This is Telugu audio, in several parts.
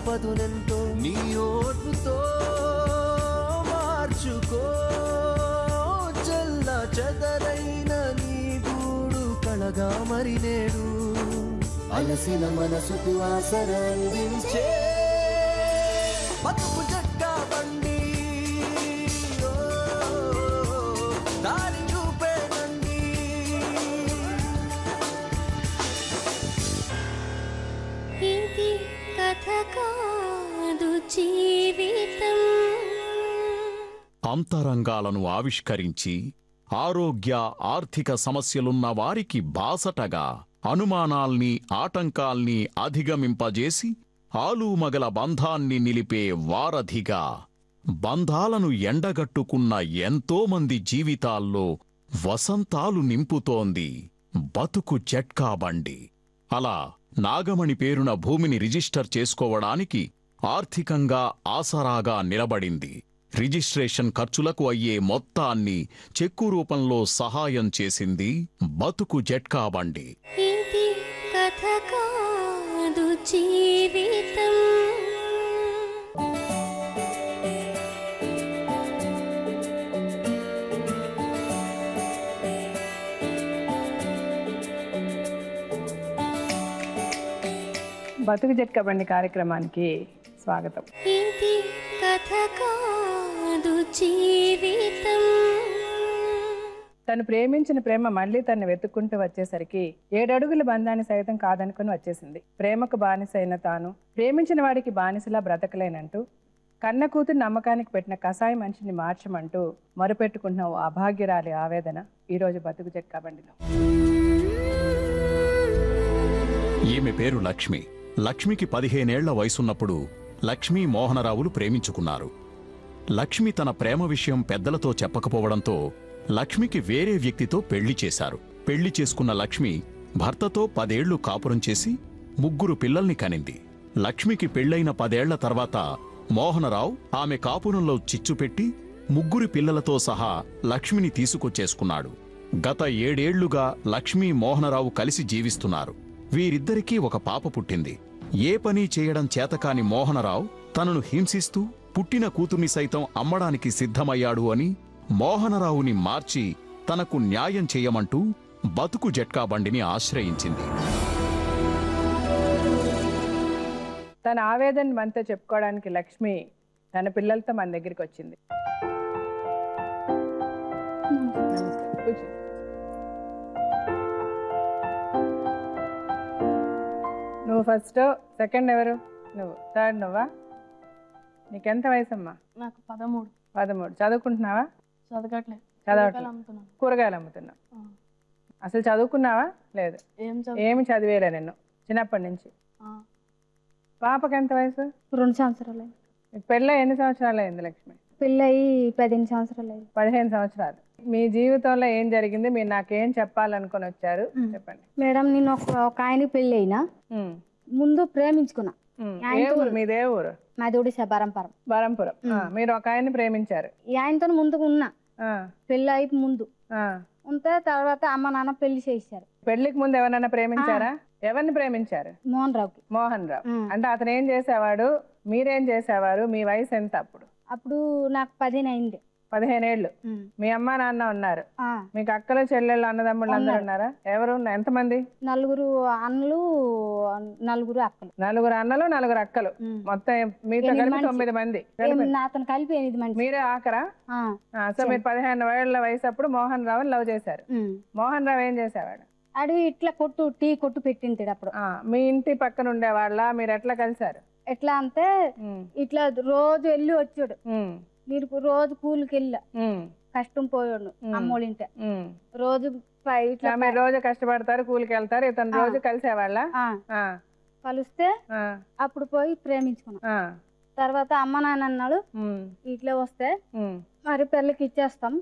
పదునెంతో నీ ఓటుతో మార్చుకో చల్ల చెదరైన నీ గూడు కళగా మరి నేడు అలసిన మనసుకు ఆసరందించే బతుకు జట్కా బండి దారి చూపేనండి ఇది కథ కాదు జీవితం. అంతరంగాలను ఆవిష్కరించి ఆరోగ్య ఆర్థిక సమస్యలున్న వారికి బాసటగా అనుమానాల్ని ఆటంకాల్ని అధిగమింపజేసి ఆలుమగల బంధాన్ని నిలిపే వారధిగా బంధాలను ఎండగట్టుకున్న ఎంతోమంది జీవితాల్లో వసంతాలు నింపుతోంది బతుకు జట్కా బండి. అలా నాగమణి పేరున భూమిని రిజిస్టర్ చేసుకోవడానికి ఆర్థికంగా ఆసరాగా నిలబడింది. రిజిస్ట్రేషన్ ఖర్చులకు అయ్యే మొత్తాన్ని చెక్కు రూపంలో సహాయం చేసింది బతుకు జట్కా బండి. ఇది కథ కాదు జీవితం. బతుకు జట్కా బండి కార్యక్రమానికి స్వాగతం. ఇది కథ కాదు జీవితం. తను ప్రేమించిన ప్రేమ మళ్ళీ తను వెతుక్కుంటూ వచ్చేసరికి 7 అడుగుల బంధాన్ని సైతం కాదనుకుని వచ్చేసింది. ప్రేమకు బానిసైన తాను ప్రేమించిన వాడికి బానిసలా బ్రతకలేనంటూ కన్న కూతురు నమ్మకానికి పెట్టిన కసాయి మనిషిని మార్చమంటూ మొరపెట్టుకుంటున్న ఓ అభాగ్యురాలి ఆవేదన ఈరోజు బతుకు జట్కా బండిలో. ఈమె పేరు లక్ష్మి. లక్ష్మికి 15 ఏళ్ల వయసున్నప్పుడు లక్ష్మీ మోహనరావులు ప్రేమించుకున్నారు. లక్ష్మి తన ప్రేమ విషయం పెద్దలతో చెప్పకపోవడంతో లక్ష్మికి వేరే వ్యక్తితో పెళ్లి చేశారు. పెళ్లి చేసుకున్న లక్ష్మి భర్తతో 10 ఏళ్లు కాపురం చేసి 3 పిల్లల్ని కనింది. లక్ష్మికి పెళ్లైన 10 ఏళ్ల తర్వాత మోహనరావు ఆమె కాపురంలో చిచ్చుపెట్టి 3 పిల్లలతో సహా లక్ష్మిని తీసుకొచ్చేసుకున్నాడు. గత 7 ఏళ్లుగా లక్ష్మీ మోహనరావు కలిసి జీవిస్తున్నారు. వీరిద్దరికీ ఒక పాప పుట్టింది. ఏ పని చేయడం చేతకాని మోహనరావు తనను హింసిస్తూ పుట్టిన కూతుర్ని సైతం అమ్మడానికి సిద్ధమయ్యాడు అని మోహనరావుని మార్చి తనకు న్యాయం చేయమంటూ బతుకు జట్కా బండిని ఆశ్రయించింది. తన ఆవేదన మనతో చెప్పుకోవడానికి లక్ష్మి తన పిల్లలతో మన దగ్గరికి వచ్చింది. నువ్వు ఫస్ట్, సెకండ్ ఎవరు? నువ్వు. థర్డ్ నువ్వా? నీకెంత వయసమ్మా? నాకు 13. 13. చదువుకుంటున్నావా? చదవట్లేదు. చదవట్లేదు. కూరగాయలు అమ్ముతున్నావు. అసలు చదువుకున్నావా? లేదు. ఏమి చదివేలే నిన్ను చిన్నప్పటి నుంచి. పాపకి ఎంత వయసు? 2 సంవత్సరాలు. పెళ్ళి ఎన్ని సంవత్సరాలు అయింది లక్ష్మి? పెళ్ళయి 15 సంవత్సరాలు అయింది. 15 సంవత్సరాలు. మీ జీవితంలో ఏం జరిగింది? మీరు నాకేం చెప్పాలనుకుని వచ్చారు చెప్పండి. మేడం, నేను ఒక ఆయనకి పెళ్ళి అయినా ముందు ప్రేమించుకున్నా. మీదే ఊరు? మాది ఒడిశా, బరంపురం. బరంపురం. మీరు ఒక ఆయన్ని ప్రేమించారు. ఈ ఆయనతో ముందుకు ఉన్నా, పెళ్ళి అయి ముందు ఉంటే తర్వాత అమ్మ నాన్న పెళ్లి చేశారు. పెళ్లికి ముందు ఎవరైనా ప్రేమించారా? ఎవరిని ప్రేమించారు? మోహన్ రావుకి. మోహన్ రావు. అంటే అతను ఏం చేసేవాడు, మీరేం చేసేవారు? మీ వయసు ఎంత అప్పుడు? అప్పుడు నాకు 15 అయింది. 15 ఏళ్ళు. మీ అమ్మ నాన్న ఉన్నారు. మీకు అక్కలు చెల్లెళ్ళు అన్నదమ్ముళ్ళు అందరూ ఉన్నారా? ఎవరు? ఎంతమంది? 4 అన్నలు, 4 అక్కలు. 4 అన్నలు, 4 అక్కలు. మొత్తం మీతో కలిపి 9 మంది. అతను కలిపి 8 మంది. మీరే ఆఖరా? సో మీరు 15 ఏళ్ల వయసు అప్పుడు మోహన్ రావు లవ్ చేశారు. మోహన్ రావు ఏం చేసేవాడు? అడిగి ఇట్లా టీ కొట్టు పెట్టింటాడు అప్పుడు. మీ ఇంటి పక్కన ఉండేవాళ్ళ? మీరు ఎట్లా కలిసారు? ఎట్లా అంటే ఇట్లా రోజు వెళ్ళి వచ్చాడు. మీరు రోజు కూలికి వెళ్ళా, కష్టం పోయాడు అమ్మోళ్ళింటే. రోజు రోజు కష్టపడతారు, కూలికి వెళ్తారు. ఇతను రోజు కలిసేవాళ్ళ? కలిస్తే అప్పుడు పోయి ప్రేమించుకున్నా. తర్వాత అమ్మ నాన్న అన్నాడు ఇట్లా వస్తే మరి పెళ్ళికి ఇచ్చేస్తాం,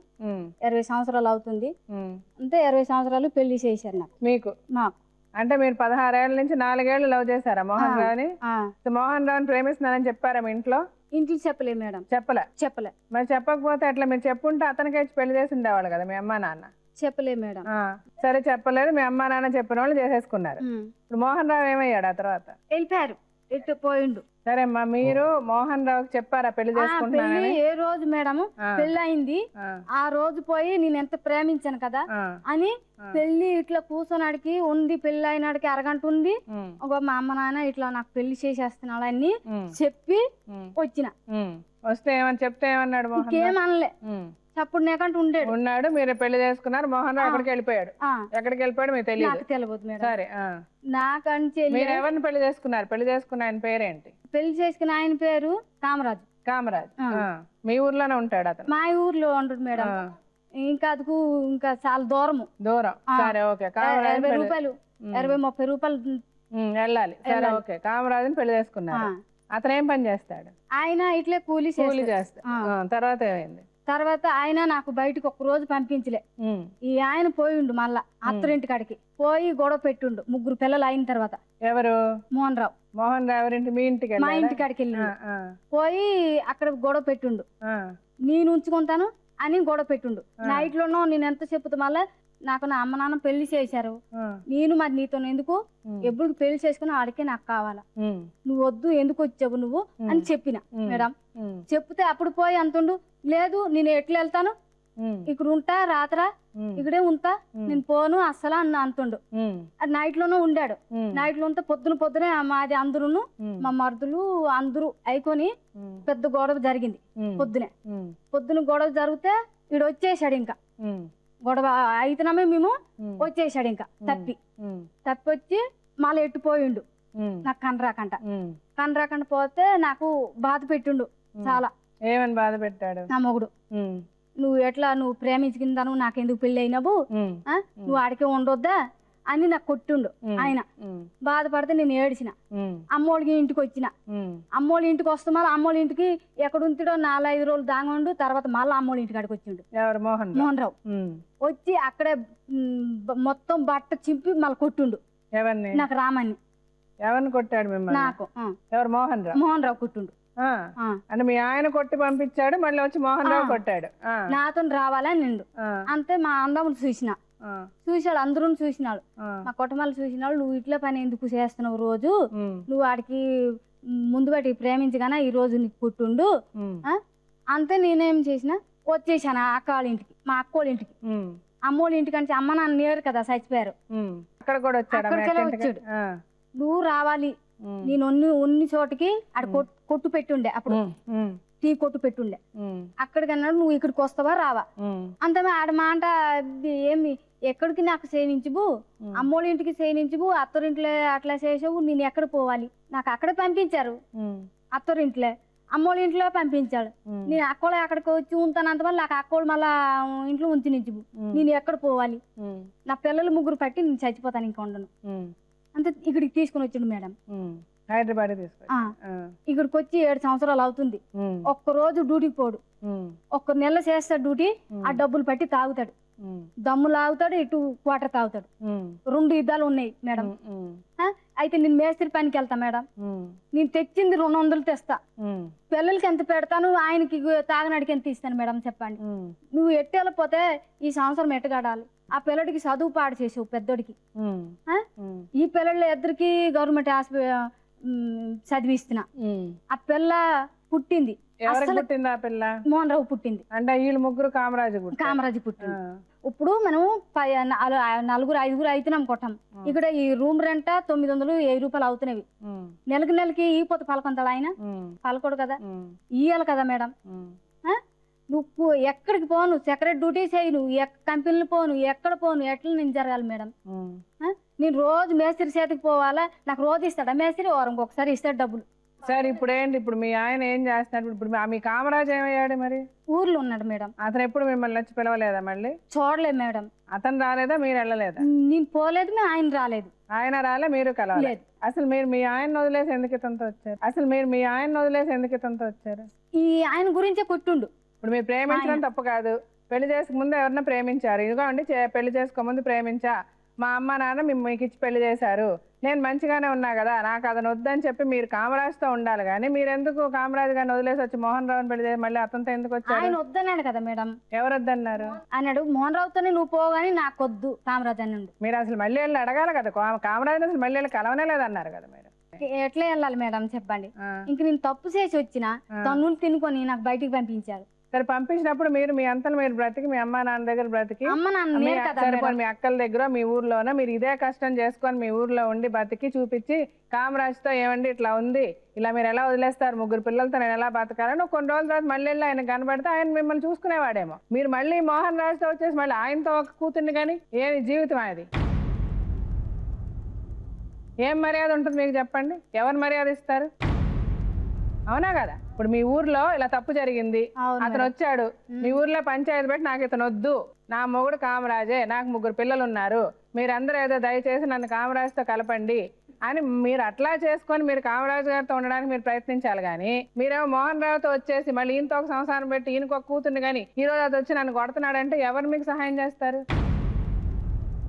20 సంవత్సరాలు అవుతుంది అంటే 20 సంవత్సరాలు పెళ్లి చేశారు నాకు. మీకు? మాకు. అంటే మీరు 16 ఏళ్ల నుంచి 4 ఏళ్ళు లవ్ చేశారా మోహన్ రావుని? మోహన్ రావుని ప్రేమిస్తున్నానని చెప్పారా మీ ఇంట్లో? ఇంటికి చెప్పలే మేడం. చెప్పలే. మరి చెప్పకపోతే అట్లా మీరు చెప్పుంటే అతనికి పెళ్లి చేసి ఉండేవాళ్ళు కదా మీ అమ్మ నాన్న? చెప్పలే మేడం. సరే చెప్పలేదు, మీ అమ్మ నాన్న చెప్పిన వాళ్ళు చేసేసుకున్నారు. ఇప్పుడు మోహన్ రావు ఏమయ్యాడు ఆ తర్వాత? వెళ్ళిపోయారు, ఇటు పోయిండు. సరే అమ్మా, మీరు మోహన్ రావుకి చెప్పారా పెళ్లి చేసుకుంటున్నానని? పెళ్లి ఏ రోజు మేడం పెళ్లి అయింది ఆ రోజు పోయి నేను ఎంత ప్రేమించాను కదా అని పెళ్లి ఇట్లా కూర్చొనాడికి ఉంది, పెళ్లి అయినాడికి అరగంట ఉంది. మా అమ్మ నాన్న ఇట్లా నాకు పెళ్లి చేసేస్తున్నాడు అని చెప్పి వచ్చిన. వస్తే ఏమని చెప్తే ఏమన్నాడు మోహన్? ఇంకేమనలే, చప్పుడు నేకంటూ ఉన్నాడు. మీరు పెళ్లి చేసుకున్నారు, మోహన్ రావు ఎక్కడికి వెళ్ళిపోయాడు. ఎక్కడికి వెళ్ళిపోయాడు మీకు తెలియదు? సరే, నాకంటే మీరు ఎవరిని పెళ్లి చేసుకున్నారు? పెళ్లి చేసుకున్న ఆయన పేరేంటి? పెళ్లి చేసుకున్న ఆయన పేరు కామరాజు. కామరాజు మీ ఊర్లోనే ఉంటాడు అతను? మా ఊర్లో ఉండడు మేడం, ఇంకా అదుకు ఇంకా చాలా దూరం. సరే ఓకే. కామరాజు 20 రూపాయలు 20-30 రూపాయలు వెళ్ళాలి. సరే ఓకే. కామరాజుని పెళ్లి చేసుకున్నారు. అతను ఏం పని చేస్తాడు? ఆయన ఇట్లే కూలి చేస్తాడు. తర్వాత ఏమైంది? తర్వాత ఆయన నాకు బయటకు ఒక రోజు పంపించలే. ఈ ఆయన పోయిండు, మళ్ళా అత్తరింటి కాడికి పోయి గొడవ పెట్టిండు. 3 పిల్లలు అయిన తర్వాత. ఎవరు? మోహన్ రావు. మోహన్ రావు ఎవరింటి? మీ ఇంటికి? మా ఇంటి కాడికి వెళ్ళి పోయి అక్కడ గొడవ పెట్టిండు. నేను ఉంచుకుంటాను అని గొడవ పెట్టిండు. నైట్ లోనో నేను ఎంత చెప్పుతా, మళ్ళా నాకు నా అమ్మ నాన్న పెళ్లి చేశారు, నేను మరి నీతో ఎందుకు, ఎప్పుడు పెళ్లి చేసుకుని ఆడికే నాకు కావాలా, నువ్వు వద్దు, ఎందుకు వచ్చావు నువ్వు అని చెప్పిన మేడం. చెప్తే అప్పుడు పోయి అంటుండు, లేదు నేను ఎట్లా వెళ్తాను, ఇక్కడ ఉంటా, రాత్రా ఇక్కడే ఉంటా, నేను పోను అస్సలు అన్న అంటుండు. అది నైట్ లోనూ ఉండాడు. నైట్ లో ఉంటే పొద్దునే మాది అందరూ మా మరుదులు అందరూ అయికొని పెద్ద గొడవ జరిగింది. పొద్దున గొడవ జరిగితే ఈడు వచ్చేసాడు. ఇంకా గొడవ అయితేనమే మేము వచ్చేసాడు. ఇంకా తప్పి వచ్చి మళ్ళీ ఎట్టుపోయిండు. నాకు కనరాకంట పోతే నాకు బాధ పెట్టిండు చాలా. ఏమని బాధ పెట్టాడు? నా మొగుడు, నువ్వు ప్రేమించుకుందాను, నాకెందుకు పెళ్లి అయినావు, నువ్వు ఆడికే ఉండొద్దా అని నాకు కొట్టిండు. ఆయన బాధపడితే నేను ఏడిచిన. అమ్మోళ్ళకి ఇంటికి వచ్చిన. అమ్మోళ్ళ ఇంటికి వస్తే మళ్ళీ అమ్మోళ్ళ ఇంటికి ఎక్కడ ఉంటుడో 4-5 రోజులు దాంగండు. తర్వాత మళ్ళీ అమ్మోళ్ళ ఇంటి కాడికి వచ్చిండు. ఎవరు? మోహన్ రావు. వచ్చి అక్కడే మొత్తం బట్ట చింపి మళ్ళీ కొట్టిండు. ఎవరిని? నాకు రామని. ఎవరిని కొట్టాడు మిమ్మల్ని? నాకు. ఎవరు? మోహన్ రావు కొట్టిండు. అంటే మీ ఆయన కొట్టి పంపించాడు, మళ్ళీ వచ్చి మోహన్ రావు కొట్టాడు. నాతో రావాలని నిండు. అంతే మా అందములు చూసాడు, అందరూ చూసినాడు, మా కుటుంబాలు చూసినాడు. నువ్వు ఇట్లా పని ఎందుకు చేస్తున్నావు, రోజు నువ్వు వాడికి ముందు బట్టి ప్రేమించగానే ఈ రోజు నీకు పుట్టుండు. అంతే నేనేం చేసిన, వచ్చేసాను అక్క వాళ్ళ ఇంటికి, మా అక్క వాళ్ళ ఇంటికి. అమ్మోళ్ళ ఇంటికి అంటే అమ్మ నాన్న లేరు కదా, చచ్చిపోయారు. అక్కడ కూడా వచ్చాడు. నువ్వు రావాలి, నేను ఉన్ని చోటికి అక్కడ కొట్టు పెట్టుండే, అప్పుడు టీ కొట్టు పెట్టుండే. అక్కడికి అన్నాడు, నువ్వు ఇక్కడికి వస్తావా రావా. అంత ఆడ మాట ఏమి, ఎక్కడికి నాకు సేవించువు, అమ్మోళ్ళ ఇంటికి సేవించువు, అత్తరింట్లో అట్లా చేసావు, నేను ఎక్కడ పోవాలి, నాకు అక్కడ పంపించారు. అత్తరింట్లో అమ్మోళ్ళ ఇంట్లో పంపించాడు. నేను అక్కోళ్ళు అక్కడికి వచ్చి ఉంటానంత వల్ల నాకు అక్కోళ్ళు మళ్ళా ఇంట్లో ఉంచినించువు, నేను ఎక్కడ పోవాలి, నా పిల్లలు 3 పట్టి నేను చచ్చిపోతాను, ఇంకా ఉండను. అంతే ఇక్కడికి తీసుకుని వచ్చిండు మేడం. హైదరాబాద్ ఇక్కడికి వచ్చి 7 సంవత్సరాలు అవుతుంది. ఒక్క రోజు డ్యూటీకి పోడు, 1 నెల చేస్తాడు డ్యూటీ. ఆ డబ్బులు పట్టి తాగుతాడు, దమ్ము లాగుతాడు, ఇటు క్వార్టర్ తాగుతాడు. 2 యుద్ధాలు ఉన్నాయి మేడం. అయితే నేను మేస్త్రి పనికి వెళ్తా మేడం. నేను తెచ్చింది 200 తెస్తా, పిల్లలకి ఎంత పెడతాను, ఆయనకి తాగనాడికి ఎంత ఇస్తాను మేడం చెప్పండి. నువ్వు ఎట్టెళ్ళిపోతే ఈ సంవత్సరం ఎట్టగాడాలి. ఆ పిల్లడికి చదువు పాడు చేసావు పెద్దోడికి. ఈ పిల్లలు 2 గవర్నమెంట్ హాస్పిటల్ చదివిస్తున్నా. ఆ పిల్ల పుట్టింది. పుట్టింది ఆ పిల్ల? మోహన్ రావు పుట్టింది. అంటే వీళ్ళు 3 కామరాజు పుట్టింది. ఇప్పుడు మనం 4-5 అవుతున్నాం కొట్టాం. ఇక్కడ ఈ రూమ్ రెంట 900 రూపాయలు అవుతున్నవి. నెలకి ఈ పొత్తు పలకొంతాడు ఆయన, పలకొడు కదా, ఇయ్యాలి కదా మేడం. నువ్వు ఎక్కడికి పోను, సెక్రటరీ డ్యూటీ చేయి, నువ్వు కంపెనీలు పోను, ఎక్కడ పోను, ఎట్లా నేను జరగాలి మేడం. నేను రోజు మేస్త్రి చేతికి పోవాలా, నాకు రోజు ఇస్తాడా మేస్త్రి, వారం ఒకసారి ఇస్తాడు డబ్బులు. సరే ఇప్పుడు ఏంటి, ఇప్పుడు మీ ఆయన ఏం చేస్తున్నాడు? ఇప్పుడు మీ కామరాజు ఏమయ్యాడు మరి? ఊర్లో ఉన్నాడు మేడం. అతను ఎప్పుడు మిమ్మల్ని వచ్చి పిలవలేదా? మళ్ళీ చూడలేదు మేడం. అతను రాలేదా, మీరు వెళ్ళలేదా? నేను పోలేదు, ఆయన రాలేదు. ఆయన రాలే, మీరు కలవలేదు. అసలు మీరు మీ ఆయన వదిలేసి ఎందుకు ఇతనితో వచ్చారు? ఈ ఆయన గురించే కొట్టుండు. ఇప్పుడు మీరు ప్రేమించడం తప్పు కాదు, పెళ్లి చేసుకు ముందు ఎవరన్నా ప్రేమించారు. ఇదిగో అండి, పెళ్లి చేసుకోముందు ప్రేమించా, మా అమ్మ నాన్న మీకు ఇచ్చి పెళ్లి చేశారు, నేను మంచిగానే ఉన్నా కదా, నాకు అతను వద్దని చెప్పి మీరు కామరాజుతో ఉండాలి. కానీ మీరు ఎందుకు కామరాజు గారిని వదిలేసి వచ్చి మోహన్ రావుని పెళ్లి చేసి మళ్ళీ అతనితో ఎందుకు వచ్చారు? ఆయన వద్దన్నాడు కదా మేడం. ఎవరు వద్దన్నారు? అన్నాడు, మోహన్ రావుతోనే నువ్వు పోగాని నాకు వద్దు కామరాజు అని. మీరు అసలు మళ్ళీ వెళ్ళి అడగాలి కదా, కామరాజు అసలు మళ్ళీ వెళ్ళి కలవనే లేదన్నారు కదా మీరు. ఎట్లా వెళ్ళాలి మేడం చెప్పండి. ఇంక నేను తప్పు చేసి వచ్చిన తన్నులు తినుకొని నాకు బయటికి పంపించారు. సరే పంపించినప్పుడు మీరు మీ అంతలు మీరు బ్రతికి మీ అమ్మ నాన్న దగ్గర బ్రతికి అమ్మ నాన్న లేరు కదా సరిపోయి మీ అక్కల దగ్గర మీ ఊర్లోనే మీరు ఇదే కష్టం చేసుకొని మీ ఊర్లో ఉండి బతికి చూపించి కామరాజ్తో ఏమండి ఇట్లా ఉంది, ఇలా మీరు ఎలా వదిలేస్తారు, 3 పిల్లలతో నేను ఎలా బతకాలని కొన్ని రోజుల తర్వాత మళ్ళీ వెళ్ళి ఆయన కనబడితే ఆయన మిమ్మల్ని చూసుకునేవాడేమో. మీరు మళ్ళీ మోహన్ రాజ్తో వచ్చేసి మళ్ళీ ఆయనతో ఒక కూతుర్ని కానీ ఏమి జీవితం అది? ఏం మర్యాద ఉంటుంది మీకు చెప్పండి? ఎవరు మర్యాద ఇస్తారు? అవునా కదా? ఇప్పుడు మీ ఊర్లో ఇలా తప్పు జరిగింది, అతను వచ్చాడు మీ ఊర్లో పంచాయతీ పెట్టి నాకు ఇతను వద్దు, నా మొగుడు కామరాజే, నాకు 3 పిల్లలు ఉన్నారు, మీరందరూ ఏదో దయచేసి నన్ను కామరాజుతో కలపండి అని మీరు అట్లా చేసుకొని మీరు కామరాజు గారితో ఉండడానికి మీరు ప్రయత్నించాలి. కానీ మీరేమో మోహన్ రావుతో వచ్చేసి మళ్ళీ ఈయనతో ఒక సంసారం పెట్టి ఈయనకు ఒక కూతుర్ని కానీ ఈ రోజు అది వచ్చి నన్ను కొడుతున్నాడంటే ఎవరు మీకు సహాయం చేస్తారు?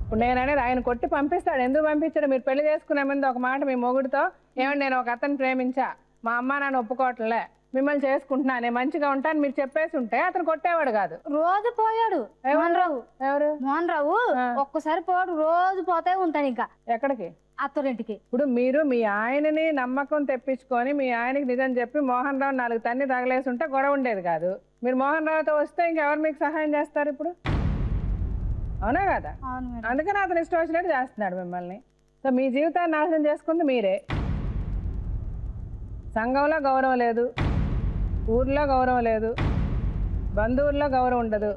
ఇప్పుడు నేననేది ఆయన కొట్టి పంపిస్తాడు. ఎందుకు పంపించాడు? మీరు పెళ్లి చేసుకునే ముందు ఒక మాట మీ మొగుడితో, ఏమంటే నేను ఒక అతను ప్రేమించా, మా అమ్మ నాన్న ఒప్పుకోవట్లే, మిమ్మల్ని చేసుకుంటున్నా, నేను మంచిగా ఉంటాను మీరు చెప్పేసి ఉంటే అతను కొట్టేవాడు కాదు. రోజు పోయాడు మోహన్ రావు. ఎవరు? మోహన్ రావు ఒక్కసారి పోయాడు, రోజు పోతే ఉంటాను ఇంకా. ఎక్కడికి? అత్తరింటికి. ఇప్పుడు మీరు మీ ఆయనని నమ్మకం తెప్పించుకొని మీ ఆయనకి నిజం చెప్పి మోహన్ రావు 4 తన్ని తగలేసి ఉంటే గొడవ ఉండేది కాదు. మీరు మోహన్ రావుతో వస్తే ఇంకెవరు మీకు సహాయం చేస్తారు ఇప్పుడు? అవునా కదా? అందుకని అతను ఇష్టం వచ్చినట్టు చేస్తున్నాడు మిమ్మల్ని. సో మీ జీవితాన్ని నాశనం చేసుకుంది మీరే. సంఘంలో గౌరవం లేదు, ఊర్లో గౌరవం లేదు, బంధువుల్లో గౌరవం ఉండదు.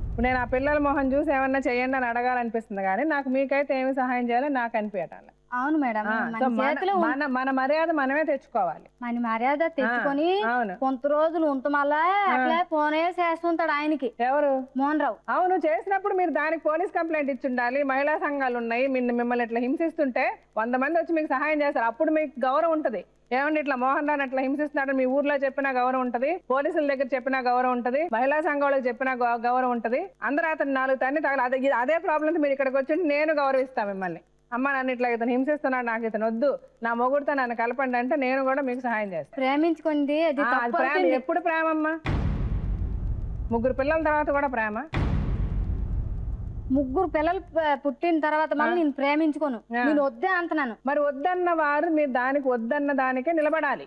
ఇప్పుడు నేను ఆ పిల్లల మొహం చూసి ఏమన్నా చెయ్యండి అని అడగాలనిపిస్తుంది, కానీ నాకు మీకైతే ఏమి సహాయం చేయాలో నాకు అనిపించట్లే. అవును మేడం, మన మర్యాద మనమే తెచ్చుకోవాలి. మన మర్యాద తెచ్చుకొని కొంత రోజులు ఉంట మళ్ళా అట్లా ఫోనే చేస్తుంటాడు ఆయనకి. ఎవరు? మోహన్ రావు. అవును, చేసినప్పుడు మీరు దానికి పోలీస్ కంప్లైంట్ ఇచ్చి ఉండాలి. మహిళా సంఘాలు ఉన్నాయి, మిమ్మల్ని ఇట్లా హింసిస్తుంటే 100 మంది వచ్చి మీకు సహాయం చేస్తారు. అప్పుడు మీకు గౌరవం ఉంటది. ఏమండి ఇట్లా మోహన్ రావు అట్లా హింసిస్తున్నాడు మీ ఊర్లో చెప్పినా గౌరవం ఉంటది, పోలీసుల దగ్గర చెప్పినా గౌరవం ఉంటది, మహిళా సంఘాలకు చెప్పినా గౌరవం ఉంటది. అందరూ అతను 4 తన్ని తగల అదే ప్రాబ్లం మీరు ఇక్కడికి వచ్చి నేను గౌరవిస్తాను మిమ్మల్ని. అమ్మ నన్ను ఇట్లా ఇతను హింసిస్తున్నాడు, నాకు ఇతను వద్దు, నా మొగుడితో నన్ను కలపండి అంటే నేను కూడా మీకు సహాయం చేస్తాను. ప్రేమించుకుంది ఎప్పుడు ప్రేమమ్మా? 3 పిల్లల తర్వాత కూడా ప్రేమ? 3 పిల్లలు పుట్టిన తర్వాత మళ్ళీ నేను ప్రేమించుకోను, నేను వద్దే అంటున్నాను. మరి వద్దన్న వారు మీరు దానికి వద్దన్న దానికే నిలబడాలి.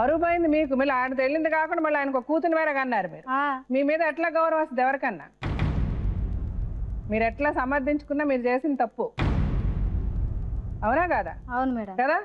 పరువు పోయింది మీకు, మళ్ళీ ఆయన తెలియంది కాకుండా మళ్ళీ ఆయనకు కూతురు వేరే కన్నారు. మీరు మీ మీద ఎట్లా గౌరవం వస్తుంది ఎవరికన్నా? మీరు ఎట్లా సమర్థించుకున్నా మీరు చేసిన తప్పు. అవునా కదా? అవును మేడం కదా.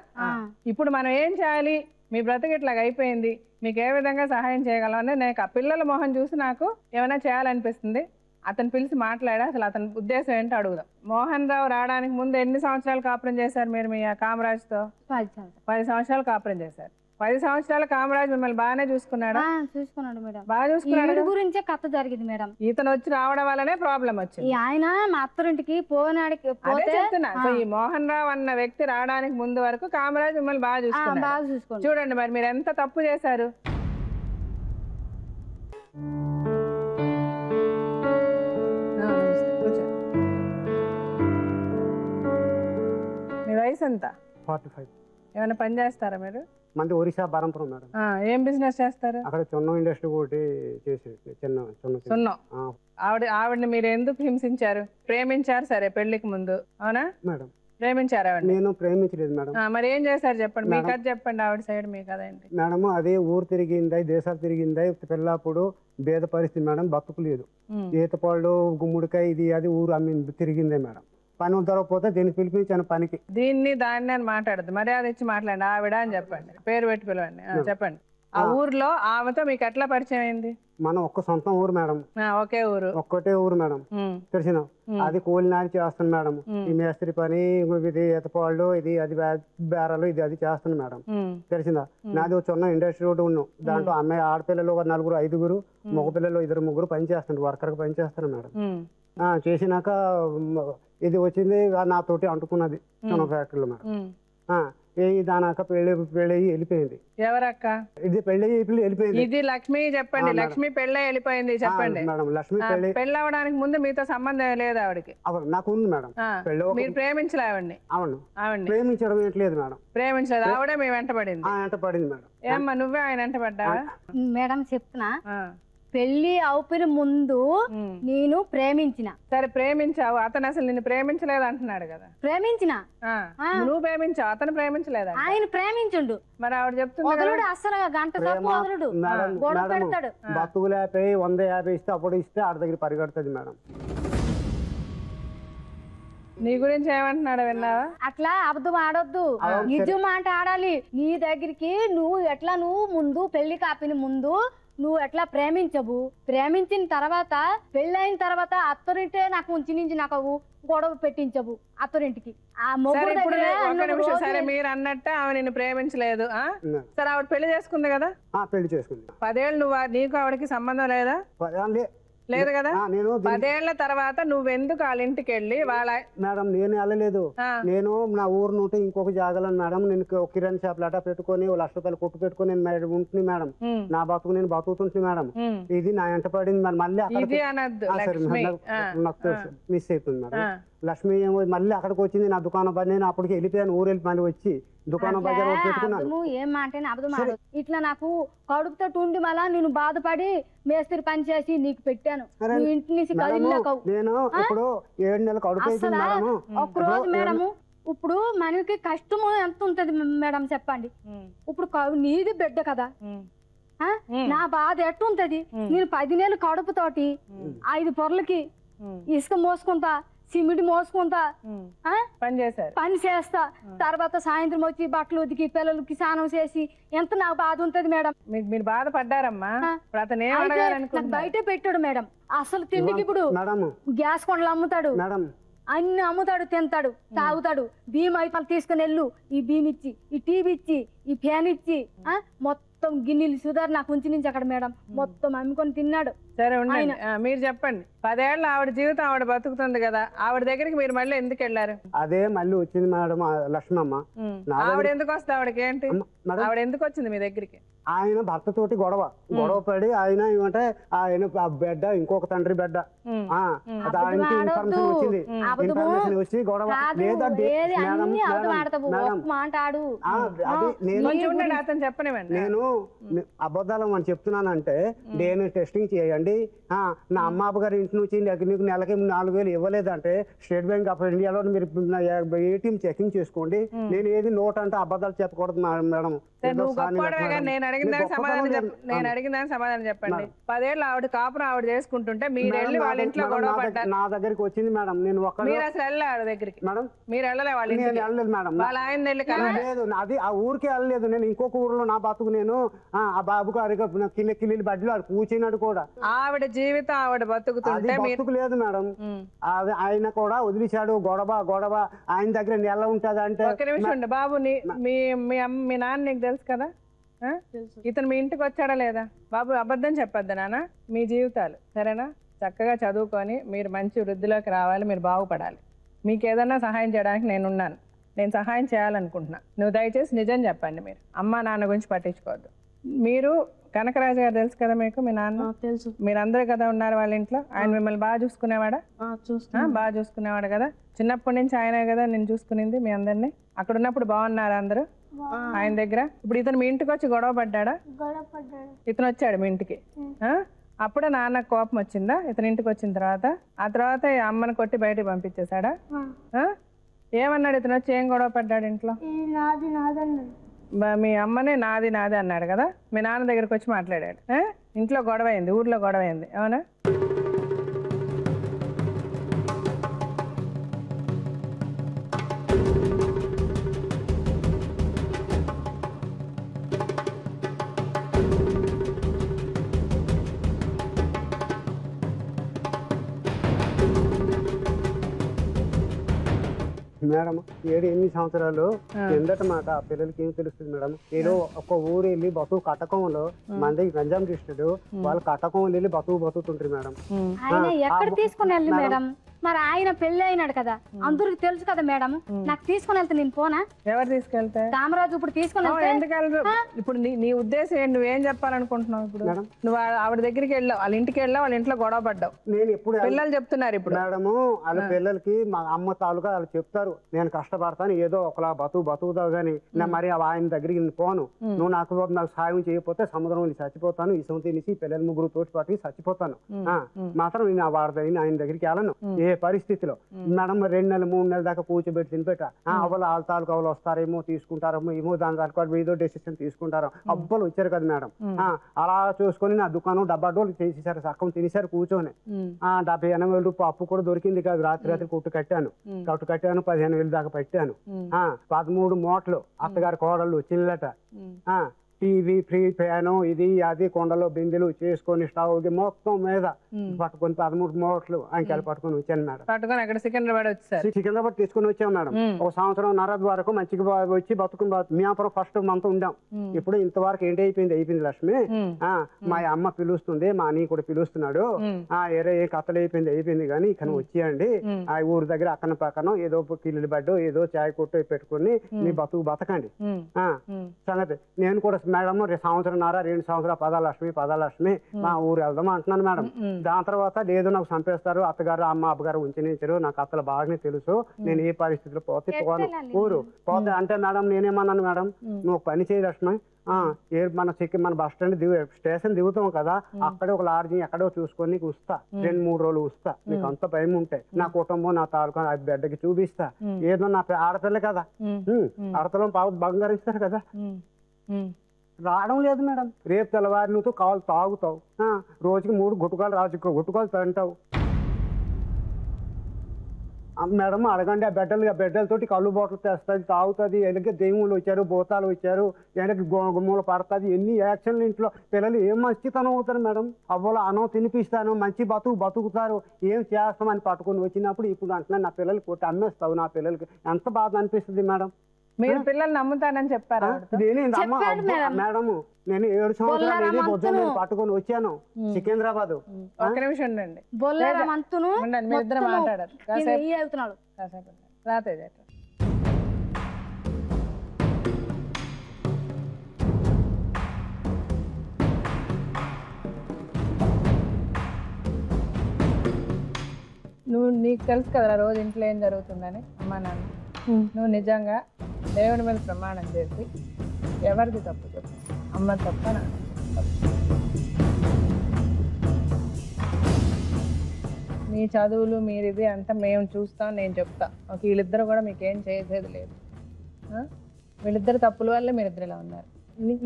ఇప్పుడు మనం ఏం చేయాలి? మీ బ్రతుకు ఇట్లాగ అయిపోయింది, మీకు ఏ విధంగా సహాయం చేయగలం అని నేను ఆ పిల్లల మొహం చూసి నాకు ఏమైనా చేయాలనిపిస్తుంది. అతను పిలిచి మాట్లాడా అసలు అతని ఉద్దేశం ఏంటో అడుగుదాం. మోహన్ రావు రావడానికి ముందు ఎన్ని సంవత్సరాలు కాపురం చేశారు మీరు మీ కామరాజ్తో? 10 సంవత్సరాలు కాపురం చేశారు. 10 సంవత్సరాల కామరాజ్ మిమ్మల్ని బాగానే చూసుకున్నాడా? చూసుకున్నాడు మేడం, బాగా చూసుకున్నాడు. గురించే కథ జరిగింది మేడం. ఇతను వచ్చి రావడం వల్లనే ప్రాబ్లం వచ్చింది. ఆయన మా అత్తరింటికి పోనాడికి చెప్తున్నా. సో ఈ మోహన్ రావు అన్న వ్యక్తి రావడానికి ముందు వరకు కామరాజ్ మిమ్మల్ని బాగా చూసుకున్నాడు. చూడండి మరి మీరు ఎంత తప్పు చేశారు. మీ వయసు ఎంత? 45. ఏమైనా పని చేస్తారా మీరు? మంది ఒరిస్సా బరంపురం మేడం. ఏం బిజినెస్ చేస్తారు? అక్కడ చున్నం ఇండస్ట్రీ ఒకటి చేసి సున్నం. ఆవిడని మీరు ఎందుకు హింసించారు? ప్రేమించారు సరే పెళ్లికి ముందు, అవునా మేడం? ప్రేమించారు ఆవిడ? నేను ప్రేమించలేదు మేడం. మరి ఏం చేశారు చెప్పండి, మీ కథ చెప్పండి. ఆవిడ సైడ్ మీ కథ ఏంటి మేడం? అదే ఊరు తిరిగింది, దేశాలు తిరిగింది, పిల్లప్పుడు భేద పరిస్థితి మేడం, బతుకులేదు. ఈతపాళ్ళు గుమ్మడికాయ ఇది అది ఊరు అమ్మి తిరిగిందే మేడం. పని దొరకపోతే దీన్ని పిలిపించాను పనికి. దీన్ని దాన్ని అని మాట్లాడదు, మర్యాద ఇచ్చి మాట్లాడండి. ఆవిడ అని చెప్పండి, పేరు పెట్టి పిలవండి. చెప్పండి. ఆ ఊర్లో ఆమెతో మీకు ఎట్లా పరిచయం అయింది? మనం ఒక్క సొంతం ఊరు మేడం. ఒకే ఊరు? ఒక్కటే ఊరు మేడం. తెలిసిన అది కూలి నాటి చేస్తాను మేడం. ఈ మేస్త్రి పని, ఇది ఈతపాళ్ళు, ఇది అది బేరాలు, ఇది అది చేస్తాను మేడం. తెలిసిందా? నాది చిన్న ఇండస్ట్రీ ఒకటి ఉన్నాం. దాంట్లో అమ్మాయి ఆడపిల్లలు 4, 5 మగపిల్లలు 2, 3 పని చేస్తాను, వర్కర్కి పని చేస్తాను మేడం. చేసినాక ఇది వచ్చింది నాతోటి అంటుకున్నది చిన్న ఫ్యాక్టరీలో మేడం. దానాక పెళ్లి వెళ్ళిపోయింది. ఎవరక్క? ఇది పెళ్లి వెళ్ళిపోయింది. ఇది లక్ష్మి. చెప్పండి, లక్ష్మి పెళ్ళి వెళ్ళిపోయింది చెప్పండి మేడం. లక్ష్మి పెళ్లి అవడానికి ముందు మీతో సంబంధం లేదు ఆవిడకి? నాకు ఉంది మేడం. మీరు ప్రేమించలే ఆవిడ్ని? అవును, ఆవిడ్ని ప్రేమించడం ఏంట్లేదు మేడం. ప్రేమించలేదు, ఆవిడే మీ వెంట పడింది? వెంట పడింది మేడం. ఏమ్మా నువ్వే ఆయన వెంట పడ్డావా? మేడం చెప్తున్నా, పెళ్లి అవుపిన ముందు నేను ప్రేమించిన. సరే ప్రేమించావు, అతను అసలు నిన్ను ప్రేమించలేదు అంటున్నాడు కదా. ప్రేమించిన. నువ్వు ప్రేమించావు, అతను ప్రేమించలేదా? ఆయన ప్రేమించుండు. మరి ఆవిడ చెప్తుంది వదలుడు, అసలు గంట సేపు వదలుడు, గొడవ పెడతాడు. బతుకులేపై 150 ఇస్తే అప్పుడు ఇస్తే ఆడ దగ్గర పరిగెడుతుంది మేడం. నీ గురించి ఏమంటున్నాడు విన్నావా? అట్లా అబద్ధం ఆడొద్దు, నిజం మాట ఆడాలి. నీ దగ్గరికి నువ్వు ముందు పెళ్లి కాపిన ముందు నువ్వు ఎట్లా ప్రేమించవు, ప్రేమించిన తర్వాత పెళ్ళైన తర్వాత అత్తరింటే నాకు ఉంచి నాకు గొడవ పెట్టించవు అత్తరింటికి. ఆ మొగుడు దగ్గర సరే మీరు అన్నట్టు ఆమె నిన్ను ప్రేమించలేదు. సరే ఆవిడ పెళ్లి చేసుకుంది కదా, పెళ్లి చేసుకుంది. 10 ఏళ్ళు నువ్వు నీకు ఆవిడకి సంబంధం లేదా? లేదు కదా. 10 ఏళ్ల తర్వాత నువ్వెందుకు వాళ్ళ ఇంటికి వెళ్ళి వాళ్ళ? మేడం నేను వెళ్ళలేదు, నేను నా ఊరు నుండి ఇంకొక జాగాలో మేడం నేను కిరాణా షాప్ లటా పెట్టుకొని 1 లక్ష రూపాయలు కొట్టు పెట్టుకొని నేను ఉంటుంది మేడం. నా బతుకు నేను బతుకుతుంది మేడం. ఇది నా ఎంట పడింది మేడం. మళ్ళీ నాకు మిస్ అవుతుంది మేడం. లక్ష్మి మళ్ళీ అక్కడికి వచ్చింది నా దుకాణం పని. నేను అప్పటికి వెళ్ళిపోయాను, ఊరు వెళ్ళి మళ్ళీ వచ్చి దుకాణం బజార్ పెట్టుకున్నాను. ఏం మాట అబద్ధం ఇట్లా నాకు కడుపుతో ఉండి మళ్ళా నేను బాధపడి మేస్త్రి పని చేసి నీకు పెట్టాను. ఇంటి నుంచి నేను ఇప్పుడు 7 నెలలు కడుపు ఒక్క రోజు మేడము. ఇప్పుడు మనకి కష్టము ఎంత ఉంటది మేడం చెప్పండి. ఇప్పుడు నీది బిడ్డ కదా, నా బాధ ఎట్టుంటది. నేను 10 నెలలు కడుపుతోటి 5 పొరలకి ఇసుక మోసుకుంటా, సిమెంట్ మోసుకుంటా పని చేస్తా. తర్వాత సాయంత్రం వచ్చి బట్టలు ఉతికి పిల్లలకి స్నానం చేసి ఎంత నాకు బాధ ఉంటది మేడం. మీరు బాధపడ్డారమ్మా. బయట పెట్టాడు మేడం. అసలు తిండికి ఇప్పుడు గ్యాస్ కొండలు అమ్ముతాడు, అన్ని అమ్ముతాడు, తింటాడు, తాగుతాడు. బియ్యం అయితే తీసుకుని వెళ్ళు, ఈ బియ్యం ఇచ్చి, ఈ టీవీ ఇచ్చి, ఈ ఫ్యాన్ ఇచ్చి మొత్తం గిన్నెలు సుధార్ నాకు ఉంచి నుంచి అక్కడ మేడం మొత్తం అమ్ముకొని తిన్నాడు. సరే ఉండండి, మీరు చెప్పండి. 10 ఏళ్ళు ఆవిడ జీవితం ఆవిడ బతుకుతుంది కదా, ఆవిడ దగ్గరికి మీరు మళ్ళీ ఎందుకు వెళ్ళారు? అదే మళ్ళీ వచ్చింది మేడం లక్ష్మమ్మ. ఆవిడ ఎందుకు వస్తే ఆవిడకి ఏంటి? ఆవిడ ఎందుకు వచ్చింది మీ దగ్గరికి? ఆయన భర్త తోటి గొడవ పడి ఆయన ఏమంటే ఆయన బిడ్డ ఇంకొక తండ్రి బిడ్డ, దానికి ఇన్ఫర్మేషన్ వచ్చింది. ఇన్ఫర్మేషన్ వచ్చి గొడవ నేను అబద్ధాలు అని చెప్తున్నానంటే నేను టెస్టింగ్ చేయండి. నా అమ్మ గారి ఇంటి నుంచి నీకు నెలకి 4,000 ఇవ్వలేదంటే స్టేట్ బ్యాంక్ ఆఫ్ ఇండియాలో మీరు ఏటీఎం చెకింగ్ చేసుకోండి. నేను ఏది నోట్ అంటే అబద్ధాలు చెప్పకూడదు మేడం. నేను అడిగిన దానికి సమాధానం చెప్పండి. 10 ఏళ్ళు ఆవిడ కాపురం ఆవిడ చేసుకుంటుంటే మీరు వెళ్ళి వాళ్ళ ఇంట్లో గొడవ పడ్డారు. నా దగ్గరికి వచ్చింది మేడం. నేను మీరు అసలు వెళ్ళలే ఆవిడ దగ్గరికి మేడం? మీరు వెళ్ళలే వాళ్ళ ఇంటికి? వెళ్ళలేదు మేడం. వాళ్ళ ఆయన లేదు, అది ఆ ఊరికే వెళ్ళలేదు. నేను ఇంకొక ఊర్లో నా బతుకు నేను ఆ బాబు గారికి కిల్లి బడ్డీలో కూర్చున్నాడు కూడా. ఆవిడ జీవితం ఆవిడ బతుకుతుంటే బతుకు లేదు మేడం. ఆయన కూడా వదిలేశాడు. గొడవ ఆయన దగ్గర నెల ఉంటది అంటే. ఒక నిమిషం ఉండు బాబు, మీ నాన్న నీకు తెలుసు కదా, ఇతను మీ ఇంటికి వచ్చాడా లేదా? బాబు అబద్ధం చెప్పొద్దు నాన్న. మీ జీవితాలు సరేనా, చక్కగా చదువుకొని మీరు మంచి వృద్ధిలోకి రావాలి, మీరు బాగుపడాలి. మీకు ఏదన్నా సహాయం చేయడానికి నేనున్నాను, నేను సహాయం చేయాలనుకుంటున్నా. నువ్వు దయచేసి నిజం చెప్పండి. మీరు అమ్మ నాన్న గురించి పట్టించుకోవద్దు. మీరు కనకరాజు గారు తెలుసు కదా మీకు? మీ నాన్న తెలుసు. మీరందరూ కదా ఉన్నారు వాళ్ళ ఇంట్లో. ఆయన మిమ్మల్ని బాగా చూసుకునేవాడా? బాగా చూసుకునేవాడు కదా. చిన్నప్పటి నుంచి ఆయనే కదా నేను చూసుకునింది మీ అందరినీ. అక్కడ ఉన్నప్పుడు బాగున్నారా అందరూ ఆయన దగ్గర? ఇప్పుడు ఇతను మీ ఇంటికి వచ్చి గొడవ పడ్డాడా? ఇతను వచ్చాడు మీ ఇంటికి, అప్పుడే నాన్నకు కోపం వచ్చిందా ఇతని ఇంటికి వచ్చిన తర్వాత? ఆ తర్వాత అమ్మని కొట్టి బయటకు పంపించేశాడా? ఏమన్నాడు ఇతను వచ్చి? ఏం గొడవ పడ్డాడు ఇంట్లో? మీ అమ్మనే నాది అన్నాడు కదా. మీ నాన్న దగ్గరకు వచ్చి మాట్లాడాడు. ఇంట్లో గొడవ అయింది, ఊర్లో గొడవ అయింది, అవునా? మేడం 7-8 సంవత్సరాలు కిందట మాట ఆ పిల్లలకి ఏం తెలుస్తుంది మేడం? ఏదో ఒక ఊరు వెళ్ళి బతుకు కట్టకంలో మంది గంజాం డిస్ట్రిక్ట్ వాళ్ళు కట్టకం వెళ్ళి బతుకుతుంటారు మేడం. ఎక్కడ తీసుకుని వెళ్ళి మేడం మరి ఆయన పెళ్లి అయినాడు కదా, అందరికి తెలుసు కదా మేడం. నాకు తీసుకుని వెళ్తే నేను పోనా? ఎవరు తీసుకెళ్తే? కామరాజు ఇప్పుడు తీసుకుని ఎందుకు వెళ్ళరు? ఇప్పుడు నీ ఉద్దేశం ఏంటి? నువ్వేం చెప్పాలనుకుంటున్నావు? ఇప్పుడు నువ్వు ఆవిడ దగ్గరికి వెళ్ళావు, వాళ్ళ ఇంటికి వెళ్ళావు, వాళ్ళ ఇంట్లో గొడవ పడ్డావు. నేను ఎప్పుడు పిల్లలు చెప్తున్నారు ఇప్పుడు మేడము, వాళ్ళ పిల్లలకి మా అమ్మ తాలూకా వాళ్ళు చెప్తారు, నేను కష్టపడతాను, ఏదో ఒకలా బతుకుతావు గానీ మరి ఆయన దగ్గరికి పోను, నువ్వు నాకు సాయం చేయకపోతే సముద్రం చచ్చిపోతాను, ఇసం తినేసి పిల్లల ముగ్గురు తోటి పట్టి చచ్చిపోతాను, మాత్రం నేను ఆయన దగ్గరికి వెళ్ళను ఏ పరిస్థితిలో. మేడం 2 నెలలు 3 నెలల దాకా కూర్చోబెట్టి తినిపెట్ట అవ్వలు వాళ్ళ తాలూకా వాళ్ళు వస్తారేమో తీసుకుంటారేమో ఏమో దాని తాలూకా ఏదో డెసిషన్ తీసుకుంటారు. అవ్వలు వచ్చారు కదా మేడం, అలా చూసుకొని నా దుకాణం డబ్బా డోలు చేసేసారు, సక్కం తినేసారు కూర్చొని. 70-80 రూపాయలు అప్పు కూడా దొరికింది కాదు, రాత్రి కొట్టు కట్టాను 15,000 దాకా పెట్టాను. 13 మూటలు అత్తగారి కోడళ్ళు చిల్లట, టీవీ, ఫ్రీ ఫ్యాను, ఇది అది కొండలో బిందెలు చేసుకొని స్టవ్ మొత్తం మీద పట్టుకొని 13 మూటలు అంకెలు పట్టుకొని వచ్చాను మేడం. పట్టుకొని అక్కడ సికింద్రాబాద్ తీసుకుని వచ్చాం మేడం. 1 సంవత్సరం వరకు మంచిగా వచ్చి బతుకుని మేమపురం ఫస్ట్ మంత్ ఉండాం. ఇప్పుడు ఇంతవరకు ఏంటి అయిపోయింది లక్ష్మి, మా అమ్మ పిలుస్తుంది, మా అన్నయ్య కూడా పిలుస్తున్నాడు, ఏ కథలు అయిపోయింది కానీ ఇక్కడ వచ్చేయండి, ఆ ఊరి దగ్గర అక్కన పక్కన ఏదో కిల్లు బడ్డు ఏదో చాయ్ కొట్టు పెట్టుకుని మీ బతకండి సంగతి. నేను కూడా మేడం 1 సంవత్సరంన్నర 2 సంవత్సరాలు పదాలక్ష్మి మా ఊరు వెళ్దాం అంటున్నాను మేడం. దాని తర్వాత లేదు నాకు చంపేస్తారు, అత్తగారు అబ్బగారు ఉంచినించారు, నాకు అత్తలు బాగానే తెలుసు, నేను ఏ పరిస్థితిలో పోను ఊరు పోతే అంటే మేడం నేనేమన్నాను మేడం, నువ్వు పని చేయి లక్ష్మి, మన బస్ స్టాండ్ స్టేషన్ దిగుతాం కదా, అక్కడే ఒక లాడ్జింగ్ ఎక్కడో చూసుకొని నీకు వస్తా, 2-3 రోజులు వస్తా, నీకు అంత భయం ఉంటే నా కుటుంబం నా తాలూకా బిడ్డకి చూపిస్తా, ఏదో నా ఆడపిల్ల కదా, ఆడపిల్లని బంగారిస్తారు కదా. రావడం లేదు మేడం. రేపు తెల్లవారి నువ్వు కావాలి తాగుతావు, రోజుకి 3 గుట్టుకాలు తింటావు మేడం. అడగండి ఆ బిడ్డలతోటి కళ్ళు బాటలు తెస్తుంది, తాగుతుంది, ఎలాగే దేవుళ్ళు వచ్చారు, భూతాలు వచ్చారు, వెనక్కి గుమ్మలు పడుతుంది, ఎన్ని యాక్షన్లు. ఇంట్లో పిల్లలు ఏం మంచితనం అవుతారు మేడం. అవ్వలో అన్నం తినిపిస్తాను, మంచి బతుకుతారు, ఏం చేస్తామని పట్టుకొని వచ్చినప్పుడు ఇప్పుడు అంటున్నాను నా పిల్లలు కొట్టి అమ్మేస్తావు, నా పిల్లలకి ఎంత బాధ అనిపిస్తుంది మేడం. మీరు పిల్లలు నమ్ముతానని చెప్పారా? మేడం నేను 7 సంవత్సరాలు పట్టుకొని వచ్చాను సికింద్రాబాద్. ఒక్క నిమిషం ఉండండి, మీ ఇద్దరు మాట్లాడారు రాతేజ్. నీకు తెలుసు కదా రోజు ఇంట్లో ఏం జరుగుతుందని. అమ్మా నాన్న, నువ్వు నిజంగా దేవుడి మీద ప్రమాణం చేసి ఎవరిది తప్పు చెప్పు, అమ్మ తప్ప నాన్న తప్పు. మీ చదువులు మీరిది అంతా మేము చూస్తాం, నేను చెప్తా, వీళ్ళిద్దరు కూడా మీకేం చేసేది లేదు, వీళ్ళిద్దరు తప్పుల వల్లే మీరిద్దరు ఇలా ఉన్నారు.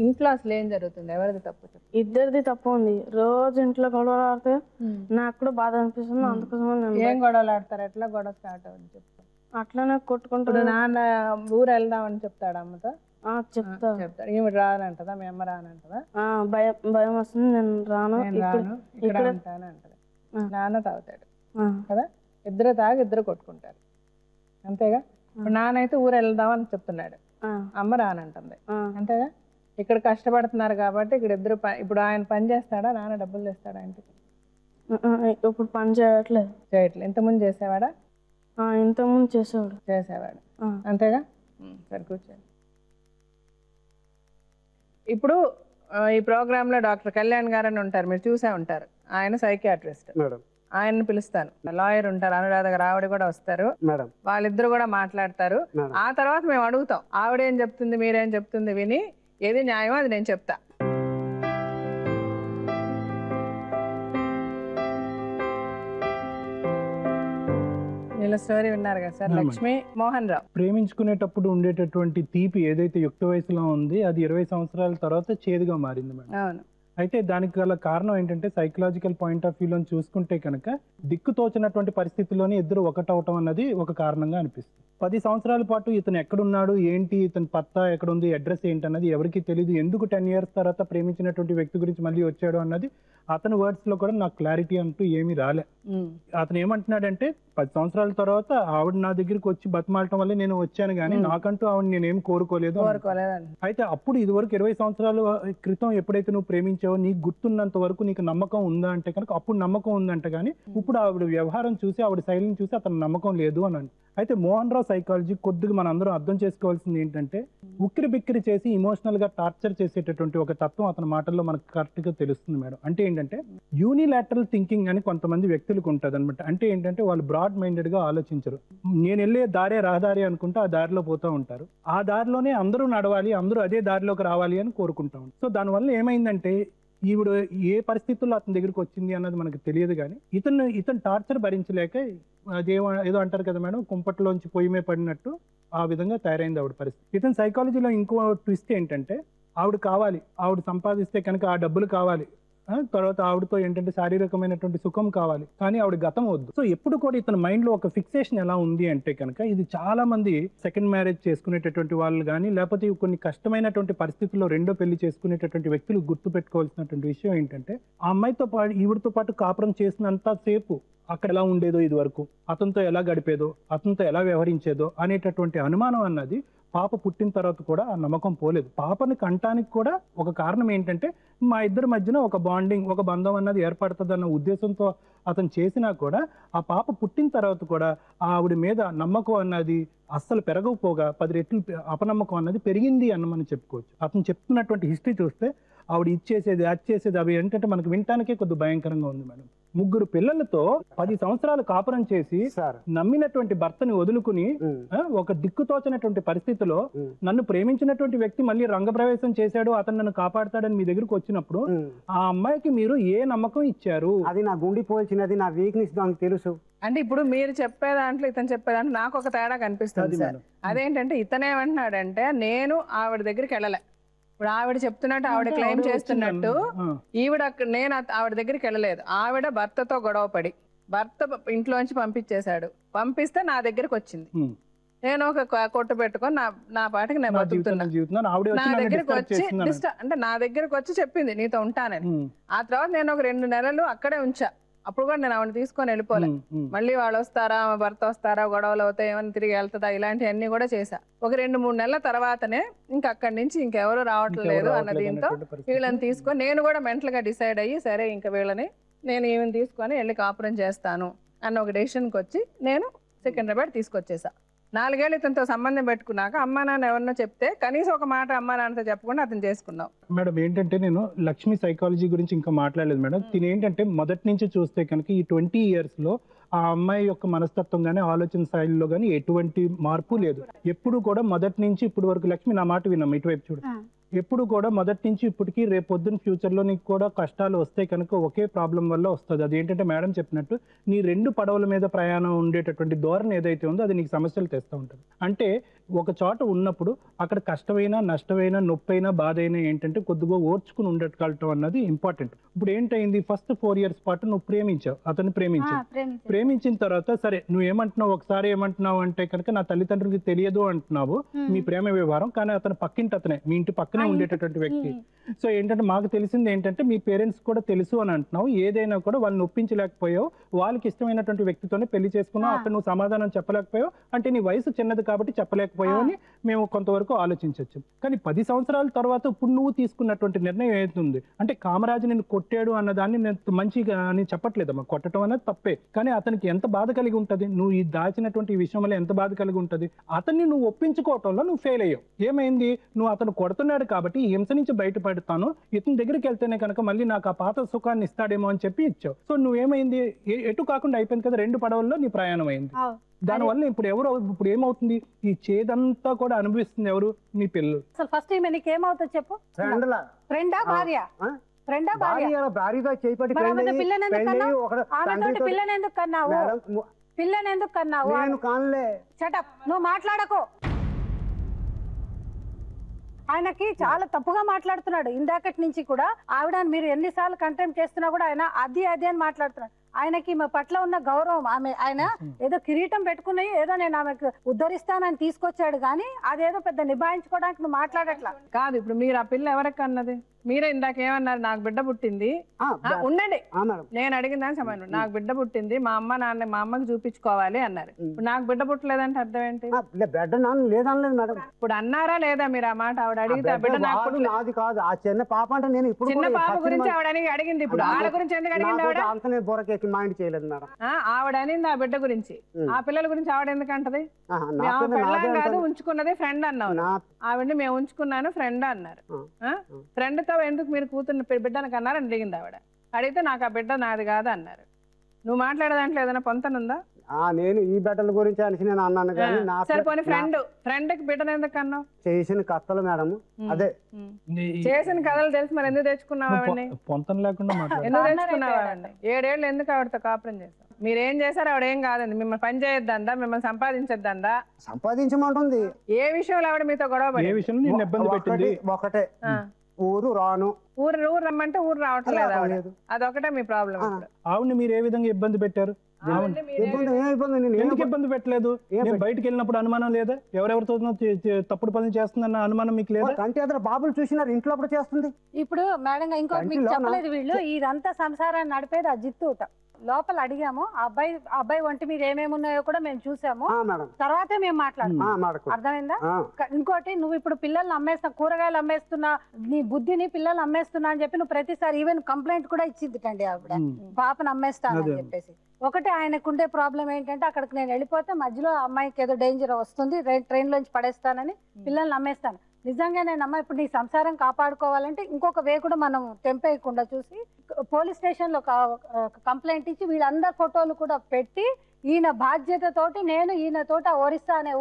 ఇంట్లో అసలు ఏం జరుగుతుంది, ఎవరిది తప్పు చెప్పు? ఇద్దరిది తప్పు ఉంది. రోజు ఇంట్లో గొడవలు ఆడితే నాకు కూడా బాధ అనిపిస్తుంది, అందుకోసం. ఏం గొడవలు ఆడతారు, ఎట్లా గొడవ స్టార్ట్ అవుతుంది చెప్పు? అట్లానే కొట్టుకుంటాడు. నాన్న ఊరు వెళ్దామని చెప్తాడు అమ్మతో? చెప్తాడు. ఈమె రానంటదా, మీ అమ్మ రానంటదా? భయం వస్తుంది, నేను రాను ఇక్కడ ఉంటాను అంటది. నాన్న తాగుతాడు కదా, ఇద్దరు తాగి ఇద్దరు కొట్టుకుంటారు అంతేగా. ఇప్పుడు నాన్న అయితే ఊరు వెళ్దామని చెప్తున్నాడు, అమ్మ రానంటుంది అంతేగా. ఇక్కడ కష్టపడుతున్నారు కాబట్టి ఇక్కడ ఇద్దరు ఇప్పుడు ఆయన పని చేస్తాడా, నాన్న డబ్బులు తెస్తాడా ఇంటికి? ఇప్పుడు పని చేయట్లేదు. ఇంతకుముందు చేసేవాడా? ఇంతకుముందు చేసేవాడు అంతేగా. సరే కూర్చోండి. ఇప్పుడు ఈ ప్రోగ్రామ్ లో డాక్టర్ కళ్యాణ్ గారు అని ఉంటారు, మీరు చూసే ఉంటారు. ఆయన సైకియాట్రిస్ట్, ఆయన్ని పిలుస్తాను. లాయర్ ఉంటారు అనురాధ గారు, ఆవిడ కూడా వస్తారు, వాళ్ళిద్దరు కూడా మాట్లాడతారు. ఆ తర్వాత మేము అడుగుతాం ఆవిడేం చెప్తుంది మీరేం చెప్తుంది విని ఏది న్యాయమో అది నేను చెప్తా. వీళ్ళ స్టోరీ విన్నారు కదా సార్. లక్ష్మి మోహన్ రావు ప్రేమించుకునేటప్పుడు ఉండేటటువంటి తీపి ఏదైతే యుక్త వయసులో ఉంది అది 20 సంవత్సరాల తర్వాత చేదుగా మారింది మేడం. అవును. అయితే దానికి గల కారణం ఏంటంటే సైకలాజికల్ పాయింట్ ఆఫ్ వ్యూలో చూసుకుంటే కనుక దిక్కుతోచినటువంటి పరిస్థితుల్లోనే ఇద్దరు ఒకటవటం అన్నది ఒక కారణంగా అనిపిస్తుంది. 10 సంవత్సరాల పాటు ఇతను ఎక్కడున్నాడు ఏంటి, ఇతని పత్తా ఎక్కడుంది, అడ్రస్ ఏంటన్నది ఎవరికి తెలియదు. ఎందుకు 10 years తర్వాత ప్రేమించినటువంటి వ్యక్తి గురించి మళ్ళీ వచ్చాడు అన్నది అతని వర్డ్స్ లో కూడా నాకు క్లారిటీ అంటూ ఏమీ రాలే. అతను ఏమంటున్నాడంటే 10 సంవత్సరాల తర్వాత ఆవిడ నా దగ్గరికి వచ్చి బతిమాలటం వల్ల నేను వచ్చాను కానీ నాకంటూ ఆవిడ నేనేం కోరుకోలేదు. అయితే అప్పుడు ఇదివరకు 20 సంవత్సరాల క్రితం ఎప్పుడైతే నువ్వు ప్రేమించావు ప్రేమించావో నీకు గుర్తున్నంత వరకు నీకు నమ్మకం ఉందా అంటే కనుక అప్పుడు నమ్మకం ఉందంట, కానీ ఇప్పుడు ఆవిడ వ్యవహారం చూసి ఆవిడ శైలిని చూసి అతను నమ్మకం లేదు అని. అయితే మోహన్ రావు సైకాలజీ కొద్దిగా మనం అందరం అర్థం చేసుకోవాల్సింది ఏంటంటే ఉక్కిరి బిక్కిరి చేసి ఇమోషనల్ గా టార్చర్ చేసేటటువంటి ఒక తత్వం అతని మాటల్లో మనకు కరెక్ట్ గా తెలుస్తుంది మేడం. అంటే ఏంటంటే యూనిలాటరల్ థింకింగ్ అని కొంతమంది వ్యక్తులకు ఉంటుంది అనమాట. అంటే ఏంటంటే వాళ్ళు బ్రాడ్ మైండెడ్ గా ఆలోచించరు. నేను వెళ్ళే దారే రహదారి అనుకుంటే ఆ దారిలో పోతూ ఉంటారు. ఆ దారిలోనే అందరూ నడవాలి, అందరూ అదే దారిలోకి రావాలి అని కోరుకుంటాం. సో దానివల్ల ఏమైందంటే ఈవిడ ఏ పరిస్థితుల్లో అతని దగ్గరికి వచ్చింది అన్నది మనకు తెలియదు, కానీ ఇతను టార్చర్ భరించలేక ఏదో అంటారు కదా మేడం, కుంపట్లోంచి పొయ్యిమే పడినట్టు ఆ విధంగా తయారైంది ఆవిడ పరిస్థితి. ఇతని సైకాలజీలో ఇంకో ట్విస్ట్ ఏంటంటే ఆవిడ కావాలి, ఆవిడ సంపాదిస్తే కనుక ఆ డబ్బులు కావాలి, తర్వాత ఆవిడతో ఏంటంటే శారీరకమైనటువంటి సుఖం కావాలి, కానీ ఆవిడ గతం వద్దు. సో ఎప్పుడు కూడా ఇతని మైండ్ లో ఒక ఫిక్సేషన్ ఎలా ఉంది అంటే కనుక ఇది చాలా మంది సెకండ్ మ్యారేజ్ చేసుకునేటటువంటి వాళ్ళు కానీ లేకపోతే కొన్ని కష్టమైనటువంటి పరిస్థితుల్లో రెండో పెళ్లి చేసుకునేటటువంటి వ్యక్తులు గుర్తు పెట్టుకోవాల్సినటువంటి విషయం ఏంటంటే ఆ అమ్మాయితో పాటు ఈవిడతో పాటు కాపురం చేసినంత సేపు అక్కడ ఎలా ఉండేదో, ఇది వరకు అతనితో ఎలా గడిపేదో, అతనితో ఎలా వ్యవహరించేదో అనేటటువంటి అనుమానం అన్నది పాప పుట్టిన తర్వాత కూడా ఆ నమ్మకం పోలేదు. పాపని కంటానికి కూడా ఒక కారణం ఏంటంటే మా ఇద్దరి మధ్యన ఒక బాండింగ్, ఒక బంధం అన్నది ఏర్పడుతుంది అన్న ఉద్దేశంతో అతను చేసినా కూడా ఆ పాప పుట్టిన తర్వాత కూడా ఆవిడ మీద నమ్మకం అన్నది అస్సలు పెరగకపోగా 10 రెట్లు అపనమ్మకం అన్నది పెరిగింది అన్న మనం చెప్పుకోవచ్చు. అతను చెప్తున్నటువంటి హిస్టరీ చూస్తే ఆవిడ ఇచ్చేసేది అది చేసేది అవి ఏంటంటే మనకు వినటానికే కొద్ది భయంకరంగా ఉంది మేడం. 3 పిల్లలతో 10 సంవత్సరాలు కాపురం చేసి నమ్మినటువంటి భర్తని వదులుకుని ఒక దిక్కుతోచనటువంటి పరిస్థితిలో నన్ను ప్రేమించినటువంటి వ్యక్తి మళ్ళీ రంగప్రవేశం చేశాడు, అతను నన్ను కాపాడతాడని మీ దగ్గరకు వచ్చినప్పుడు ఆ అమ్మాయికి మీరు ఏ నమ్మకం ఇచ్చారు? అది నా గుండి పోల్చినది, నా వీక్నెస్ నాకు తెలుసు. అంటే ఇప్పుడు మీరు చెప్పే దాంట్లో ఇతను చెప్పే దాంట్లో నాకు ఒక తేడా కనిపిస్తుంది సార్. అదేంటంటే ఇతనేమంటున్నాడంటే నేను ఆవిడ దగ్గరికి వెళ్ళలే, ఇప్పుడు ఆవిడ చెప్తున్నట్టు ఆవిడ క్లెయిమ్ చేస్తున్నట్టు ఈవిడ నేను ఆవిడ దగ్గరికి వెళ్ళలేదు. ఆవిడ భర్తతో గొడవ పడి భర్త ఇంట్లోంచి పంపించేశాడు, పంపిస్తే నా దగ్గరికి వచ్చింది. నేను ఒక కొట్టు పెట్టుకొని నా పాటికి నేను బతుకుతున్నా. నా దగ్గరికి వచ్చి అంటే నా దగ్గరికి వచ్చి చెప్పింది నీతో ఉంటానని. ఆ తర్వాత నేను ఒక 2 నెలలు అక్కడే ఉంచా. అప్పుడు కూడా నేను ఆవిడ తీసుకొని వెళ్ళిపోలే. మళ్ళీ వాళ్ళు వస్తారా, భర్త వస్తారా, గొడవలు అవుతాయి, ఏమైనా తిరిగి వెళ్తుందా, ఇలాంటివన్నీ కూడా చేశా. ఒక 2-3 నెలల తర్వాతనే ఇంక అక్కడి నుంచి ఇంకెవరు రావట్లేదు అన్న దీంతో వీళ్ళని తీసుకొని నేను కూడా మెంటల్ గా డిసైడ్ అయ్యి సరే ఇంకా వీళ్ళని నేను ఈవెన్ తీసుకొని వెళ్ళి కాపురం చేస్తాను అన్న ఒక డెసిషన్కి వచ్చి నేను సికింద్రాబాద్ తీసుకొచ్చేసా. 4 ఏళ్ళు ఇతనితో సంబంధం పెట్టుకున్నాక అమ్మా నాన్న ఎవరినో చెప్తే కనీసం ఒక మాట అమ్మా నాన్నతో చెప్పకుండా అతను చేసుకున్నాం. మేడం ఏంటంటే నేను లక్ష్మి సైకాలజీ గురించి ఇంకా మాట్లాడలేదు మేడం. తిని ఏంటంటే మొదటి నుంచి చూస్తే కనుక ఈ 20 years లో ఆ అమ్మాయి యొక్క మనస్తత్వం కానీ ఆలోచన శైలిలో కానీ ఎటువంటి మార్పు లేదు. ఎప్పుడు కూడా మొదటి నుంచి ఇప్పుడు వరకు లక్ష్మి నా మాట విన్నాం, ఇటువైపు చూడు, ఎప్పుడు కూడా మొదటి నుంచి ఇప్పటికీ రేపు పొద్దున్న ఫ్యూచర్లో నీకు కూడా కష్టాలు వస్తాయి కనుక ఒకే ప్రాబ్లం వల్ల వస్తుంది. అది ఏంటంటే మేడం చెప్పినట్టు నీ 2 పడవల మీద ప్రయాణం ఉండేటటువంటి ధోరణి ఏదైతే ఉందో అది నీకు సమస్యలు తెస్తూ ఉంటుంది. అంటే ఒక చోట ఉన్నప్పుడు అక్కడ కష్టమైనా నష్టమైనా నొప్పైనా బాధ అయినా ఏంటంటే కొద్దిగా ఓర్చుకుని ఉండగలటం అన్నది ఇంపార్టెంట్. ఇప్పుడు ఏంటైంది, ఫస్ట్ 4 years పాటు నువ్వు ప్రేమించావు, అతన్ని ప్రేమించిన తర్వాత సరే నువ్వు ఏమంటున్నావు, ఒకసారి ఏమంటున్నావు అంటే కనుక నా తల్లిదండ్రులకి తెలియదు అంటున్నావు మీ ప్రేమ వ్యవహారం, కానీ అతను పక్కింటి అతనే మీ ఇంటి పక్కనే ఉండేటటువంటి వ్యక్తి. సో ఏంటంటే మాకు తెలిసింది ఏంటంటే మీ పేరెంట్స్ కూడా తెలుసు అని అంటున్నావు, ఏదైనా కూడా వాళ్ళని ఒప్పించలేకపోయావు, వాళ్ళకి ఇష్టమైనటువంటి వ్యక్తితోనే పెళ్లి చేసుకున్నావు, అక్కడ నువ్వు సమాధానం చెప్పలేకపోయావు, అంటే నీ వయసు చిన్నది కాబట్టి చెప్పలేకపోయావు అని మేము కొంతవరకు ఆలోచించవచ్చు. కానీ 10 సంవత్సరాల తర్వాత ఇప్పుడు నువ్వు తీసుకున్నటువంటి నిర్ణయం ఏతుంది అంటే కామరాజు నిన్ను కొట్టాడు అన్నదాన్ని నేను మంచిగా అని చెప్పట్లేదమ్మా, కొట్టడం అనేది తప్పే, కానీ అతనికి ఎంత బాధ కలిగి ఉంటుంది, నువ్వు ఈ దాచినటువంటి విషయం వల్ల ఎంత బాధ కలిగి ఉంటుంది, అతన్ని నువ్వు ఒప్పించుకోవటంలో నువ్వు ఫెయిల్ అయ్యావు. ఏమైంది, నువ్వు అతను కొడుతున్నాడు కాబట్టి హింస నుంచి బయటపడతాను, ఇతని దగ్గరికి వెళ్తేనే కనుక మళ్ళీ నాకు ఆ పాత సుఖాన్ని ఇస్తాడేమో అని చెప్పి ఇచ్చావు. సో నువ్వేమైంది, ఎటు కాకుండా అయిపోయింది కదా, 2 పడవల్లో నీ ప్రయాణం అయింది. దానివల్ల ఇప్పుడు ఏమవుతుంది, ఈ చేదంతా కూడా అనుభవిస్తుంది ఎవరు, మీ పిల్లలు. అసలు ఫస్ట్ ఈమె నీకు ఏమవుతుంది చెప్పు, ఫ్రెండా భార్య? పిల్లనెందుకు కన్నావు? షటప్, నువ్వు మాట్లాడకు. ఆయనకి చాలా తప్పుగా మాట్లాడుతున్నాడు ఇందాకటి నుంచి కూడా. ఆవిడ మీరు ఎన్నిసార్లు కంటెంప్ట్ చేస్తున్నా కూడా ఆయన అది అని మాట్లాడుతున్నాడు. ఆయనకి మా పట్ల ఉన్న గౌరవం. ఆయన ఏదో కిరీటం పెట్టుకుని ఏదో నేను ఆమెకు ఉద్ధరిస్తానని తీసుకొచ్చాడు, కానీ అదేదో పెద్ద నిభాయించుకోవడానికి నువ్వు మాట్లాడట్లా. కాదు, ఇప్పుడు మీరు ఆ పిల్ల ఎవరికి అన్నది? మీరే ఇందాక ఏమన్నారు, నాకు బిడ్డ పుట్టింది. ఉండండి, నేను అడిగిన దాని సమానం. నాకు బిడ్డ పుట్టింది, మా అమ్మ నాన్న మా అమ్మకి చూపించుకోవాలి అన్నారు. ఇప్పుడు నాకు బిడ్డ పుట్టలేదంటే అర్థం ఏంటి? ఇప్పుడు అన్నారా లేదా మీరు ఆ మాట? ఆవిడ అడిగితే బిడ్డ నాది కాదు, ఆ చిన్న పాప అంటే నేను ఇప్పుడు చిన్న పాప గురించి ఆవిడ అడిగింది. ఇప్పుడు ఆవిడ గురించి ఎందుకు అడిగింది ఆవిడ? మైండ్ చేయలేదు మేడం. ఆవిడ అనింది ఆ బిడ్డ గురించి. ఆ పిల్లల గురించి ఆవిడ ఎందుకు అంటది? పెళ్ళాం కాదు, ఉంచుకున్నది ఫ్రెండ్ అన్నావు. ఆవిడని మేము ఉంచుకున్నాను ఫ్రెండ్ అన్నారు. ఫ్రెండ్ తో ఎందుకు మీరు కూతుర్ని బిడ్డనకు అన్నారని అడిగింది ఆవిడ. అడిగితే నాకు ఆ బిడ్డ నాది కాదు అన్నారు. నువ్వు మాట్లాడే దాంట్లో ఏదైనా పొంతనుందా? నేను ఈ బిడ్డల గురించి అనేసి నేను అన్నాను కానీ సరిపోని ఫ్రెండ్ కి బిడ్డను ఎందుకు అన్నావు? చేసిన కథలు మేడం, అదే చేసిన కథలు తెలిసి మరి ఎందుకు తెచ్చుకున్నావు ఆవిడని? పొంతం లేకుండా ఎందుకు తెచ్చుకున్నావు ఆవిడని? 7 ఏళ్ళు ఎందుకు ఆవిడతో కాపురం చేస్తావు? మీరేం చేశారు? ఆవిడ ఏం కాదండి, మిమ్మల్ని పని చేయొద్దందా, మిమ్మల్ని సంపాదించొద్దందా? సంపాదించమంటుంది. ఏ విషయంలో ఆవిడ మీతో గొడవ? ఒకటే, ఊరు రాను. ఊరు రమ్మంటే ఊరు రావట్లేదు. అదొకటే మీ ప్రాబ్లం. ఆవిడని మీరు ఏ విధంగా ఇబ్బంది పెట్టారు? ఎందుకు ఇబ్బంది పెట్టలేదు? బయటకు వెళ్ళినప్పుడు అనుమానం లేదా? ఎవరెవరితో తప్పుడు పనులు చేస్తుందన్న అనుమానం మీకు లేదా? అంటే అతను బాబులు చూసినారు, ఇంట్లో అప్పుడు చేస్తుంది. ఇప్పుడు మేడం ఇంకోటి మీకు చెప్పలేదు, వీళ్ళు ఇదంతా సంసారాన్ని నడిపేది ఆ జిత్తూట. లోపల అడిగాము, అబ్బాయి ఒంటి మీద ఏమేమి ఉన్నాయో కూడా మేము చూసాము, తర్వాతే మేము మాట్లాడుతున్నాం. అర్థమైందా? ఇంకోటి, నువ్వు ఇప్పుడు పిల్లల్ని అమ్మేస్తున్నా, కూరగాయలు అమ్మేస్తున్నా, నీ బుద్ధిని పిల్లలు అమ్మేస్తున్నా అని చెప్పి నువ్వు ప్రతిసారి ఈవెన్ కంప్లైంట్ కూడా ఇచ్చిందిటండి ఆవిడ, పాపను అమ్మేస్తానని చెప్పేసి. ఒకటి ఆయనకుండే ప్రాబ్లం ఏంటంటే, అక్కడికి నేను వెళ్ళిపోతే మధ్యలో అమ్మాయికి ఏదో డేంజర్ వస్తుంది, ట్రైన్ లోంచి పడేస్తానని పిల్లల్ని అమ్మేస్తాను. నిజంగా నేను అమ్మ ఇప్పుడు నీ సంసారం కాపాడుకోవాలంటే ఇంకొక వే కూడా మనం తెంపేయకుండా చూసి పోలీస్ స్టేషన్ లో కంప్లైంట్ ఇచ్చి వీళ్ళందరి ఫోటోలు కూడా పెట్టి, ఈయన బాధ్యతతోటి నేను ఈయనతోటి ఒరిస్సా అనే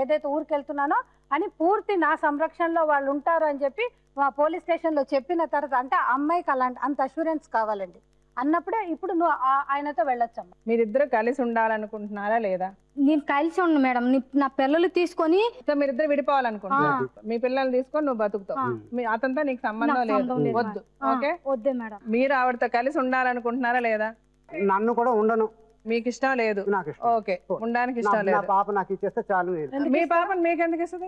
ఏదైతే ఊరికి వెళ్తున్నానో అని పూర్తి నా సంరక్షణలో వాళ్ళు ఉంటారు అని చెప్పి మా పోలీస్ స్టేషన్ లో చెప్పిన తర్వాత, అంటే అమ్మాయికి అలాంటి అంత అష్యూరెన్స్ కావాలండి అన్నప్పుడే ఇప్పుడు నువ్వు ఆయనతో వెళ్ళొచ్చమ్మా. మీరిద్దరు కలిసి ఉండాలనుకుంటున్నారా లేదా? నేను కలిసి ఉన్నాను మేడం, నా పిల్లలు తీసుకొని. మీరిద్దరు విడిపోవాలనుకుంటున్నారు, మీ పిల్లలు తీసుకొని నువ్వు బతుకుతావు, అతనితో నీకు సంబంధం లేదు, వద్దు. ఓకే, వద్దు మేడం. మీరు ఆవిడతో కలిసి ఉండాలనుకుంటున్నారా లేదా? నన్ను కూడా ఉండను, మీకు ఇష్టం లేదు. ఓకే, ఉండడానికి ఇష్టం లేదు. పాప నాకు ఇచ్చేస్తే చాలు. మీ పాపను మీకు ఎందుకు ఇస్తుంది?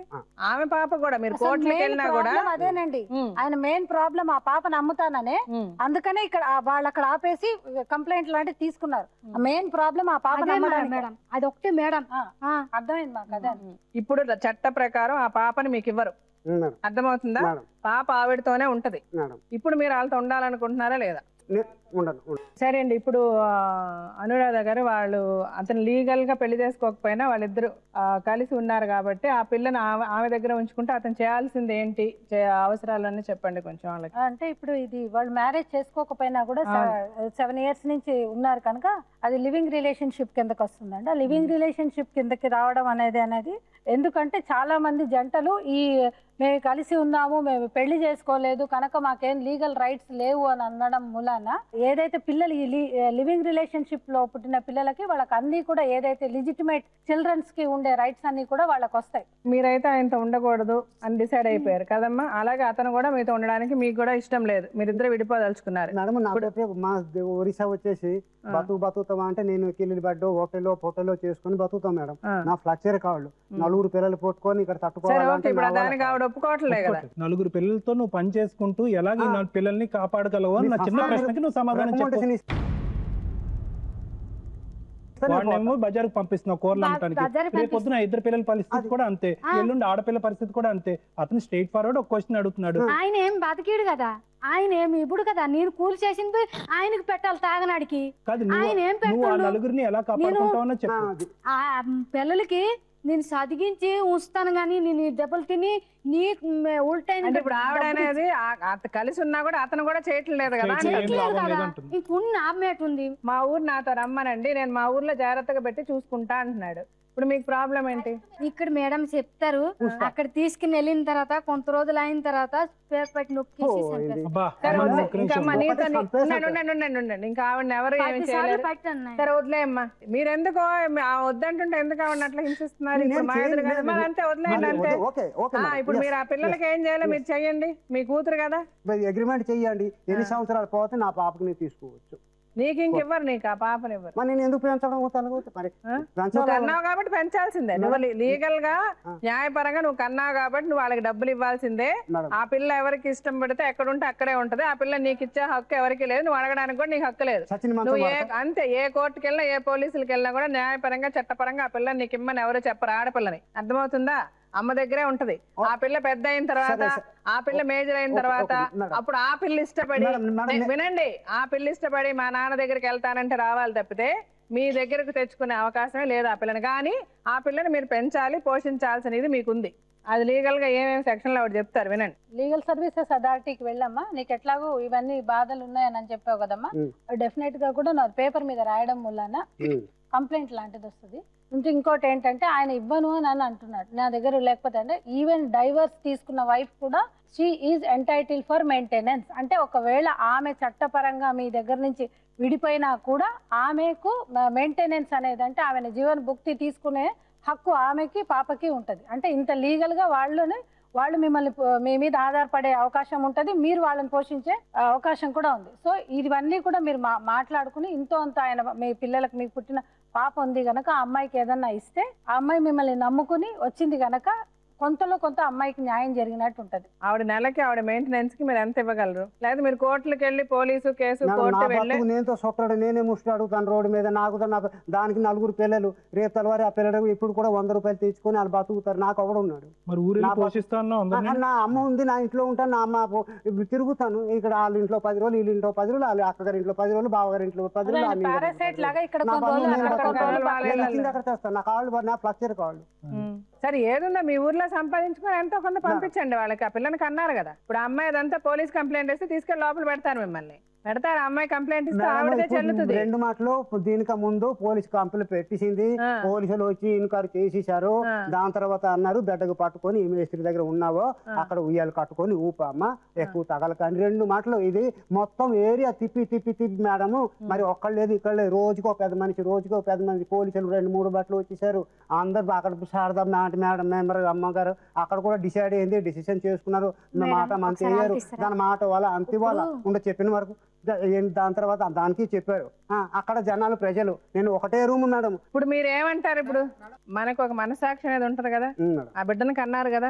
ఆమె పాప కూడా మీరు కోర్టుకి వెళ్ళినా కూడా అదేనండి ఆయన మెయిన్ ప్రాబ్లం, ఆ పాపను అమ్ముతాననే. అందుకనే ఇక్కడ వాళ్ళు అక్కడ ఆపేసి కంప్లైంట్ లాంటివి తీసుకున్నారు. మెయిన్ ప్రాబ్లం ఆ పాపను అమ్మడానికి మేడం, అది ఒకటే మేడం. అర్థమైంది మాకు. అదే ఇప్పుడు చట్ట ప్రకారం ఆ పాపని మీకు ఇవ్వరు, అర్థమవుతుందా? పాప ఆవిడతోనే ఉంటది. ఇప్పుడు మీరు వాళ్ళతో ఉండాలనుకుంటున్నారా లేదా? సరే అండి, ఇప్పుడు అనురాధ గారు వాళ్ళు అతను లీగల్ గా పెళ్లి చేసుకోకపోయినా వాళ్ళిద్దరు కలిసి ఉన్నారు కాబట్టి ఆ పిల్లని ఆమె దగ్గర ఉంచుకుంటే అతను చేయాల్సింది ఏంటి, అవసరాలన్నీ చెప్పండి కొంచెం వాళ్ళకి. అంటే ఇప్పుడు ఇది వాళ్ళు మ్యారేజ్ చేసుకోకపోయినా కూడా 7 years నుంచి ఉన్నారు కనుక అది లివింగ్ రిలేషన్షిప్ కిందకి వస్తుందండి. ఆ లివింగ్ రిలేషన్షిప్ కిందకి రావడం అనేది ఎందుకంటే చాలా మంది జంటలు మేము కలిసి ఉన్నాము, మేము పెళ్లి చేసుకోలేదు కనుక మాకేం లీగల్ రైట్స్ లేవు అని అనడం మూలాన ఏదైతే పిల్లలు ఈ లివింగ్ రిలేషన్షిప్ లో పుట్టిన పిల్లలకి వాళ్ళకి అన్ని కూడా ఏదైతే లిజిటిమేట్ చిల్డ్రన్స్ కి ఉండే రైట్స్ అన్ని కూడా వాళ్ళకి వస్తాయి. మీరైతే ఆయనతో ఉండకూడదు అని డిసైడ్ అయిపోయారు కదమ్మా, అలాగే అతను కూడా మీతో ఉండడానికి మీకు కూడా ఇష్టం లేదు, మీరిద్దరు విడిపోదలుచుకున్నారు. మా ఒరిస్సా వచ్చేసి బతుకుతామా అంటే నేను కిల్లి బడ్డో హోటల్లో చేసుకుని బతుకుతాం మేడం. నా ఫ్లక్చర్ కావాలి, 4 పిల్లలు పట్టుకొని ఇక్కడ తట్టుకోవాలి. నలుగురు పిల్లలతో నువ్వు పని చేసుకుంటూ ఎలాగ పిల్లల్ని కాపాడగలవు అన్న చిన్న ప్రశ్నకి నువ్వు సమాధానం చెప్పు. వాడినేమో బజార్కి పంపిస్తున్నావు కూరలు అమ్మటానికి, రేపు పొద్దున 2 పిల్లల పరిస్థితి కూడా అంతే, ఎల్లుండి ఆడపిల్ల పరిస్థితి కూడా అంతే. అతను స్ట్రైట్ ఫార్వర్డ్ ఒక క్వశ్చన్ అడుగుతున్నాడు. ఆయన ఏం బతికిడు కదా, ఆయన ఏమి ఇప్పుడు కదా నేను కూలి చేసింది ఆయనకి పెట్టాలి తాగనాడికి. ఆయన ఏం పెట్టాలి, నలుగురిని ఎలా కాపాడుకుంటావో చెప్పు. ఆ పిల్లలకి నేను చదివించి ఉంచుతాను గానీ నేను దెబ్బలు తిని నీ ఉల్టైన. ఇప్పుడు ఆవిడ అనేది కలిసి ఉన్నా కూడా అతను కూడా చేయట్లేదు కదా, ఇంకున్న ఆమెట్ ఉంది. మా ఊరు నాతో రమ్మనండి, నేను మా ఊర్లో జాగ్రత్తగా పెట్టి చూసుకుంటా అంటున్నాడు. ఇప్పుడు మీకు ప్రాబ్లం ఏంటి? ఇక్కడ మేడం చెప్తారు, అక్కడ తీసుకుని వెళ్ళిన తర్వాత కొంత రోజులు అయిన తర్వాత పేరు పెట్టి నొక్కేసి ఇంకా ఆవిడ ఎవరు ఏమి చేయలేరు. సరే వదిలేయమ్మా, మీరెందుకో వద్దంటుంటే ఎందుకు ఆవిడ అట్లా హింసిస్తున్నారు? ఇప్పుడు మా ఎదురు కదా మరి అంతే, వదిలేయండి అంతే. ఇప్పుడు మీరు ఆ పిల్లలకి ఏం చేయాలో మీరు చెయ్యండి, మీ కూతురు కదా. అగ్రిమెంట్ చెయ్యండి, ఎన్ని సంవత్సరాలు పోతే నా పాపకి తీసుకోవచ్చు. నీకు ఇంకెవ్వరు, నీకు ఆ పాపని ఇవ్వరు. మరి నేను ఎందుకు పెంచడం మరి నువ్వు కన్నావు కాబట్టి పెంచాల్సిందే. నువ్వు లీగల్ గా న్యాయపరంగా నువ్వు కన్నావు కాబట్టి నువ్వు వాళ్ళకి డబ్బులు ఇవ్వాల్సిందే. ఆ పిల్ల ఎవరికి ఇష్టం పడితే ఎక్కడ ఉంటే అక్కడే ఉంటది. ఆ పిల్ల నీకు ఇచ్చే హక్కు ఎవరికి లేదు, నువ్వు అడగడానికి కూడా నీకు హక్కు లేదు. నువ్వు అంతే ఏ కోర్టుకి వెళ్ళినా ఏ పోలీసులకి వెళ్ళినా కూడా న్యాయపరంగా చట్టపరంగా ఆ పిల్లని నీకు ఇమ్మని ఎవరు చెప్పరు. ఆడపిల్లని అర్థమవుతుందా? అమ్మ దగ్గరే ఉంటది. ఆ పిల్ల పెద్ద అయిన తర్వాత, ఆ పిల్ల మేజర్ అయిన తర్వాత అప్పుడు ఆ పిల్ల ఇష్టపడి, వినండి, ఆ పిల్ల ఇష్టపడి మా నాన్న దగ్గరికి వెళ్తానంటే రావాలి తప్పితే మీ దగ్గరకు తెచ్చుకునే అవకాశమే లేదు ఆ పిల్లని. కానీ ఆ పిల్లని మీరు పెంచాలి, పోషించాల్సినది మీకుంది. అది లీగల్ గా ఏమేమి సెక్షన్ లో చెప్తారు, వినండి. లీగల్ సర్వీసెస్ అథారిటీకి వెళ్ళమ్మా, నీకు ఎట్లాగో ఇవన్నీ బాధలు ఉన్నాయని చెప్పావు కదమ్మా, డెఫినెట్ గా కూడా నా పేపర్ మీద రాయడం వల్ల కంప్లైంట్ లాంటిది వస్తుంది. ఇంకోటి ఏంటంటే ఆయన ఇవ్వను అని అంటున్నాడు నా దగ్గర లేకపోతే. అంటే ఈవెన్ డైవర్స్ తీసుకున్న వైఫ్ కూడా she is entitle for maintenance. అంటే ఒకవేళ ఆమె చట్టపరంగా మీ దగ్గర నుంచి విడిపోయినా కూడా ఆమెకు మెయింటెనెన్స్ అనేది, అంటే ఆమెను జీవన భుక్తి తీసుకునే హక్కు ఆమెకి పాపకి ఉంటుంది. అంటే ఇంత లీగల్ గా వాళ్ళు మిమ్మల్ని మీ మీద ఆధారపడే అవకాశం ఉంటుంది, మీరు వాళ్ళని పోషించే అవకాశం కూడా ఉంది. సో ఇవన్నీ కూడా మీరు మాట్లాడుకుని ఇంతో అంత ఆయన మీ పిల్లలకు మీకు పుట్టిన పాప ఉంది గనక ఆ అమ్మాయికి ఏదన్నా ఇస్తే ఆ అమ్మాయి మిమ్మల్ని నమ్ముకుని వచ్చింది గనక కొంతలో కొంత అమ్మాయికి న్యాయం జరిగినట్టు ఉంటది. ఆవిడ నెలకి ఆవిడ మెయింటెనెన్స్ కి మీరు ఎంత ఇవ్వగలరు? లేదా మీరు కోర్టులకు వెళ్ళి పోలీసు కేసు కోర్టు వెళ్ళి నేనుతో సొట్టడు నేనే ముష్టి అడుగుతాను రోడ్డు మీద. నాకు దానికి 4 పిల్లలు, రేపు తెల్లవారి ఆ పిల్లలు ఇప్పుడు కూడా 100 రూపాయలు తెచ్చుకొని వాళ్ళు బతుకుతారు. నాకు ఒకడు ఉన్నాడు. నా అమ్మ ఉంది, నా ఇంట్లో ఉంటాను, నా అమ్మ తిరుగుతాను. ఇక్కడ వాళ్ళ ఇంట్లో 10 రోజులు, వీళ్ళ ఇంట్లో 10 రోజులు, వాళ్ళ అక్కగారి ఇంట్లో 10 రోజులు, బావగారి ఇంట్లో 10 రోజులు, అక్కడ చేస్తాను. నా కాళ్ళు, నా ఫ్లక్చర్ కాళ్ళు. సరే ఏదుందా మీ ఊర్లో సంపాదించుకుని ఎంతో కొంత పంపించండి వాళ్ళకి. ఆ పిల్లలకి అన్నారు కదా, ఇప్పుడు అమ్మాయి అదంతా పోలీస్ కంప్లైంట్ ఇస్తే తీసుకెళ్ళి లోపల పెడతారు, మిమ్మల్ని పెడతారు. అమ్మాయి కంప్లైంట్ ఇస్తే ఆవిడదే చెల్లుతుంది. 2 మాటలు దీనికి ముందు పోలీస్ కంప్లైంట్ పెట్టింది, పోలీసులు వచ్చి ఇన్క్వైరీ చేసేసారు. దాని తర్వాత అన్నారు బెడ్డకు పట్టుకొని ఈ మేస్త్రి దగ్గర ఉన్నావో అక్కడ ఉయ్యాలు కట్టుకొని ఊపమ్మ, ఎక్కువ తగలకని 2 మాటలు. ఇది మొత్తం ఏరియా తిప్పి మేడము, మరి ఒక్కళ్ళు లేదు ఇక్కడ లేదు. రోజుకో పెద్ద మనిషి పోలీసులు 2-3 బట్టలు వచ్చేసారు. అందరు అక్కడ శారదా మేడం మెంబర్ అమ్మగారు అక్కడ కూడా డిసైడ్ అయింది, డిసిషన్ చేసుకున్నారు. మాట మంచి అయ్యారు, దాని మాట వాళ్ళ అంతే వాళ్ళ ఉండ చెప్పిన వరకు. దాని తర్వాత దానికి చెప్పారు. అక్కడ జనాలు ప్రజలు, నేను ఒకటే రూమ్ మేడం. ఇప్పుడు మీరు ఏమంటారు? ఇప్పుడు మనకు ఒక మనసాక్షి అనేది ఉంటది కదా, ఆ బిడ్డను కన్నారు కదా,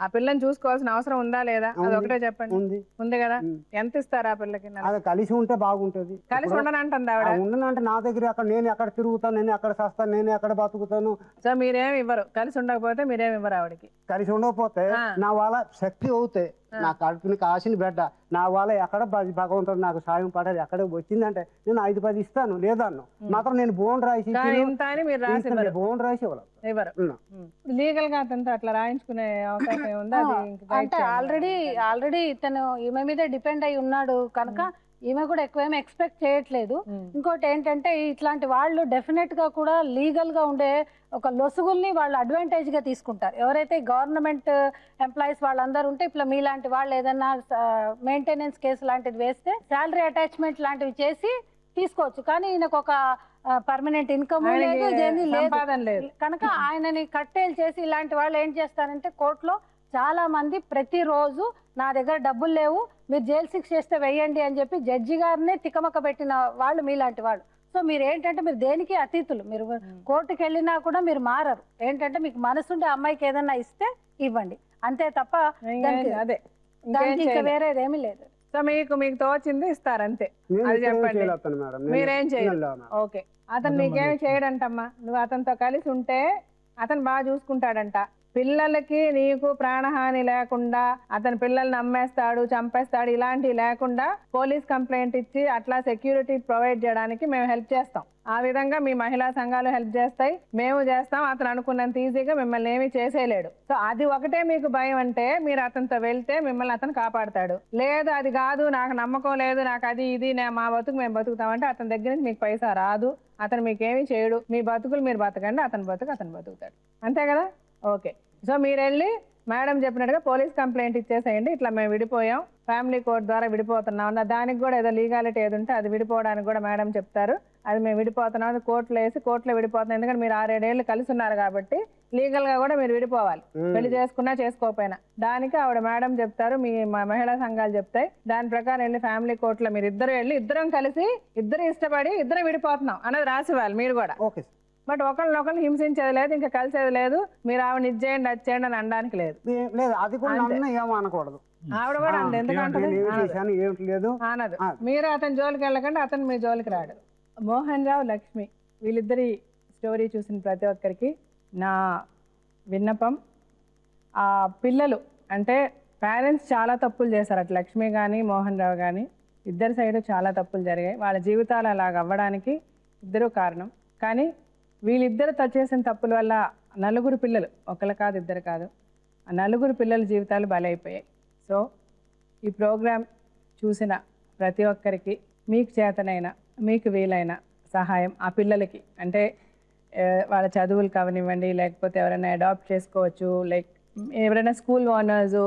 ఆ పిల్లని చూసుకోవాల్సిన అవసరం ఉందా లేదా? అది ఒకటే చెప్పండి. ఉంది కదా. ఎంత ఇస్తారు ఆ పిల్లకి? అది కలిసి ఉంటే బాగుంటది. కలిసి ఉండనంటుంది ఆవిడ. ఉండనంటే నా దగ్గర అక్కడ నేను ఎక్కడ తిరుగుతాను, నేను ఎక్కడ చేస్తాను, నేను ఎక్కడ బతుకుతాను. సో మీరేమి ఇవ్వరు, కలిసి ఉండకపోతే మీరేమి ఇవ్వరు ఆవిడకి. కలిసి ఉండకపోతే నా వాళ్ళ శక్తి అవుతాయి, నా కడుపుని కాసిన బిడ్డ నా వాళ్ళ ఎక్కడ భగవంతుడు నాకు సాయం పడాలి, ఎక్కడ వచ్చిందంటే నేను 5-10 ఇస్తాను, లేదన్ను మాత్రం నేను బోన్ రాసి బోన్ రాసి ఇవ్వరు. లీగల్ గా అతనితో అట్లా రాయించుకునే అవకాశం ఉందా? అంటే ఆల్రెడీ ఇతను ఈమె మీద డిపెండ్ అయి ఉన్నాడు కనుక ఈమె కూడా ఎక్కువేమీ ఎక్స్పెక్ట్ చేయట్లేదు. ఇంకోటి ఏంటంటే ఇట్లాంటి వాళ్ళు డెఫినెట్ గా కూడా లీగల్ గా ఉండే ఒక లొసుగుల్ని వాళ్ళు అడ్వాంటేజ్ గా తీసుకుంటారు. ఎవరైతే గవర్నమెంట్ ఎంప్లాయీస్ వాళ్ళందరూ ఉంటే ఇప్పుడు మీలాంటి వాళ్ళు ఏదన్నా మెయింటెనెన్స్ కేసు లాంటిది వేస్తే శాలరీ అటాచ్మెంట్ లాంటివి చేసి తీసుకోవచ్చు. కానీ ఈయనకు ఒక పర్మనెంట్ ఇన్కమ్ లేదు, ఇదేమీ లేదు కనుక ఆయనని కట్టేలు చేసి ఇలాంటి వాళ్ళు ఏం చేస్తారంటే కోర్టులో చాలా మంది ప్రతిరోజు నా దగ్గర డబ్బులు లేవు, మీరు జైలు శిక్ష చేస్తే వెయ్యండి అని చెప్పి జడ్జి గారినే తికమక పెట్టిన వాళ్ళు మీలాంటి వాళ్ళు. సో మీరు ఏంటంటే మీరు దేనికి అతీతులు, మీరు కోర్టుకి వెళ్ళినా కూడా మీరు మారరు. ఏంటంటే మీకు మనసుండే అమ్మాయికి ఏదన్నా ఇస్తే ఇవ్వండి అంతే తప్ప దానికి వేరేదేమీ లేదు. సో మీకు తోచింది ఇస్తారు అంతే, అది చెప్పండి. మీరేం చేయాలి? ఓకే, అతను నీకేమి చేయడంటమ్మా, నువ్వు అతనితో కలిసి ఉంటే అతను బాగా చూసుకుంటాడంట. పిల్లలకి నీకు ప్రాణహాని లేకుండా అతని పిల్లల్ని అమ్మేస్తాడు, చంపేస్తాడు, ఇలాంటివి లేకుండా పోలీస్ కంప్లైంట్ ఇచ్చి అట్లా సెక్యూరిటీ ప్రొవైడ్ చేయడానికి మేము హెల్ప్ చేస్తాం. ఆ విధంగా మీ మహిళా సంఘాలు హెల్ప్ చేస్తాయి, మేము చేస్తాం. అతను అనుకున్నంత ఈజీగా మిమ్మల్ని ఏమీ చేసేయలేడు. సో అది ఒకటే మీకు భయం అంటే మీరు అతనితో వెళ్తే మిమ్మల్ని అతను కాపాడతాడు. లేదు అది కాదు, నాకు నమ్మకం లేదు, నాకు అది ఇది మా బతుకు మేము బతుకుతామంటే అతని దగ్గర నుంచి మీకు పైసా రాదు, అతను మీకేమీ చేయడు. మీ బతుకులు మీరు బతకండి, అతని బతుకుతాడు. అంతే కదా? ఓకే. సో మీరు వెళ్ళి మేడం చెప్పినట్టుగా పోలీస్ కంప్లైంట్ ఇచ్చేసేయండి, ఇట్లా మేము విడిపోయాం, ఫ్యామిలీ కోర్ట్ ద్వారా విడిపోతున్నాం. దానికి కూడా ఏదో లీగాలిటీ ఏది ఉంటే అది విడిపోవడానికి కూడా మేడం చెప్తారు. అది మేము విడిపోతున్నాం, అది కోర్టులో వేసి కోర్టులో విడిపోతున్నాం. ఎందుకంటే మీరు 6-7 ఏళ్ళు కలిసి ఉన్నారు కాబట్టి లీగల్ గా కూడా మీరు విడిపోవాలి, పెళ్లి చేసుకున్నా చేసుకోకపోయినా. దానికి ఆవిడ మేడం చెప్తారు, మీ మహిళా సంఘాలు చెప్తాయి, దాని ప్రకారం వెళ్ళి ఫ్యామిలీ కోర్టులో మీరు ఇద్దరు వెళ్ళి ఇద్దరం కలిసి ఇద్దరు ఇష్టపడి ఇద్దరం విడిపోతున్నాం అన్నది రాసివ్వాలి మీరు కూడా. బట్ ఒకళ్ళనొకళ్ళు హింసించేది లేదు, ఇంకా కలిసేది లేదు, మీరు ఆవిడ ఇచ్చేయండి అది చేయండి అని అనడానికి లేదు. ఆవిడ కూడా అంది, ఎందుకంటే అనదు. మీరు అతని జోలికి వెళ్ళకండి, అతను మీ జోలికి రాడు. మోహన్ రావు, లక్ష్మి వీళ్ళిద్దరి స్టోరీ చూసిన ప్రతి ఒక్కరికి నా విన్నపం, ఆ పిల్లలు అంటే పేరెంట్స్ చాలా తప్పులు చేశారు. అటు లక్ష్మి కానీ మోహన్ రావు కానీ ఇద్దరి సైడు చాలా తప్పులు జరిగాయి. వాళ్ళ జీవితాలు అలాగ అవ్వడానికి ఇద్దరు కారణం. కానీ వీళ్ళిద్దరు చేసిన తప్పుల వల్ల నలుగురు పిల్లలు, ఒకళ్ళు కాదు ఇద్దరు కాదు, ఆ నలుగురు పిల్లల జీవితాలు బలైపోయాయి. సో ఈ ప్రోగ్రాం చూసిన ప్రతి ఒక్కరికి మీకు చేతనైన మీకు వీలైన సహాయం ఆ పిల్లలకి, అంటే వాళ్ళ చదువులు కావనివ్వండి, లేకపోతే ఎవరైనా అడాప్ట్ చేసుకోవచ్చు, లైక్ ఎవరైనా స్కూల్ ఓనర్స్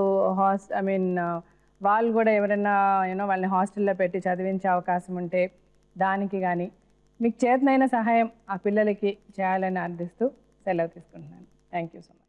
వాళ్ళు కూడా ఎవరైనా వాళ్ళని హాస్టల్లో పెట్టి చదివించే అవకాశం ఉంటే దానికి కానీ మీకు చేతనైన సహాయం ఆ పిల్లలకి చేయాలని అర్థిస్తూ సెలవు తీసుకుంటున్నాను. Thank you so much.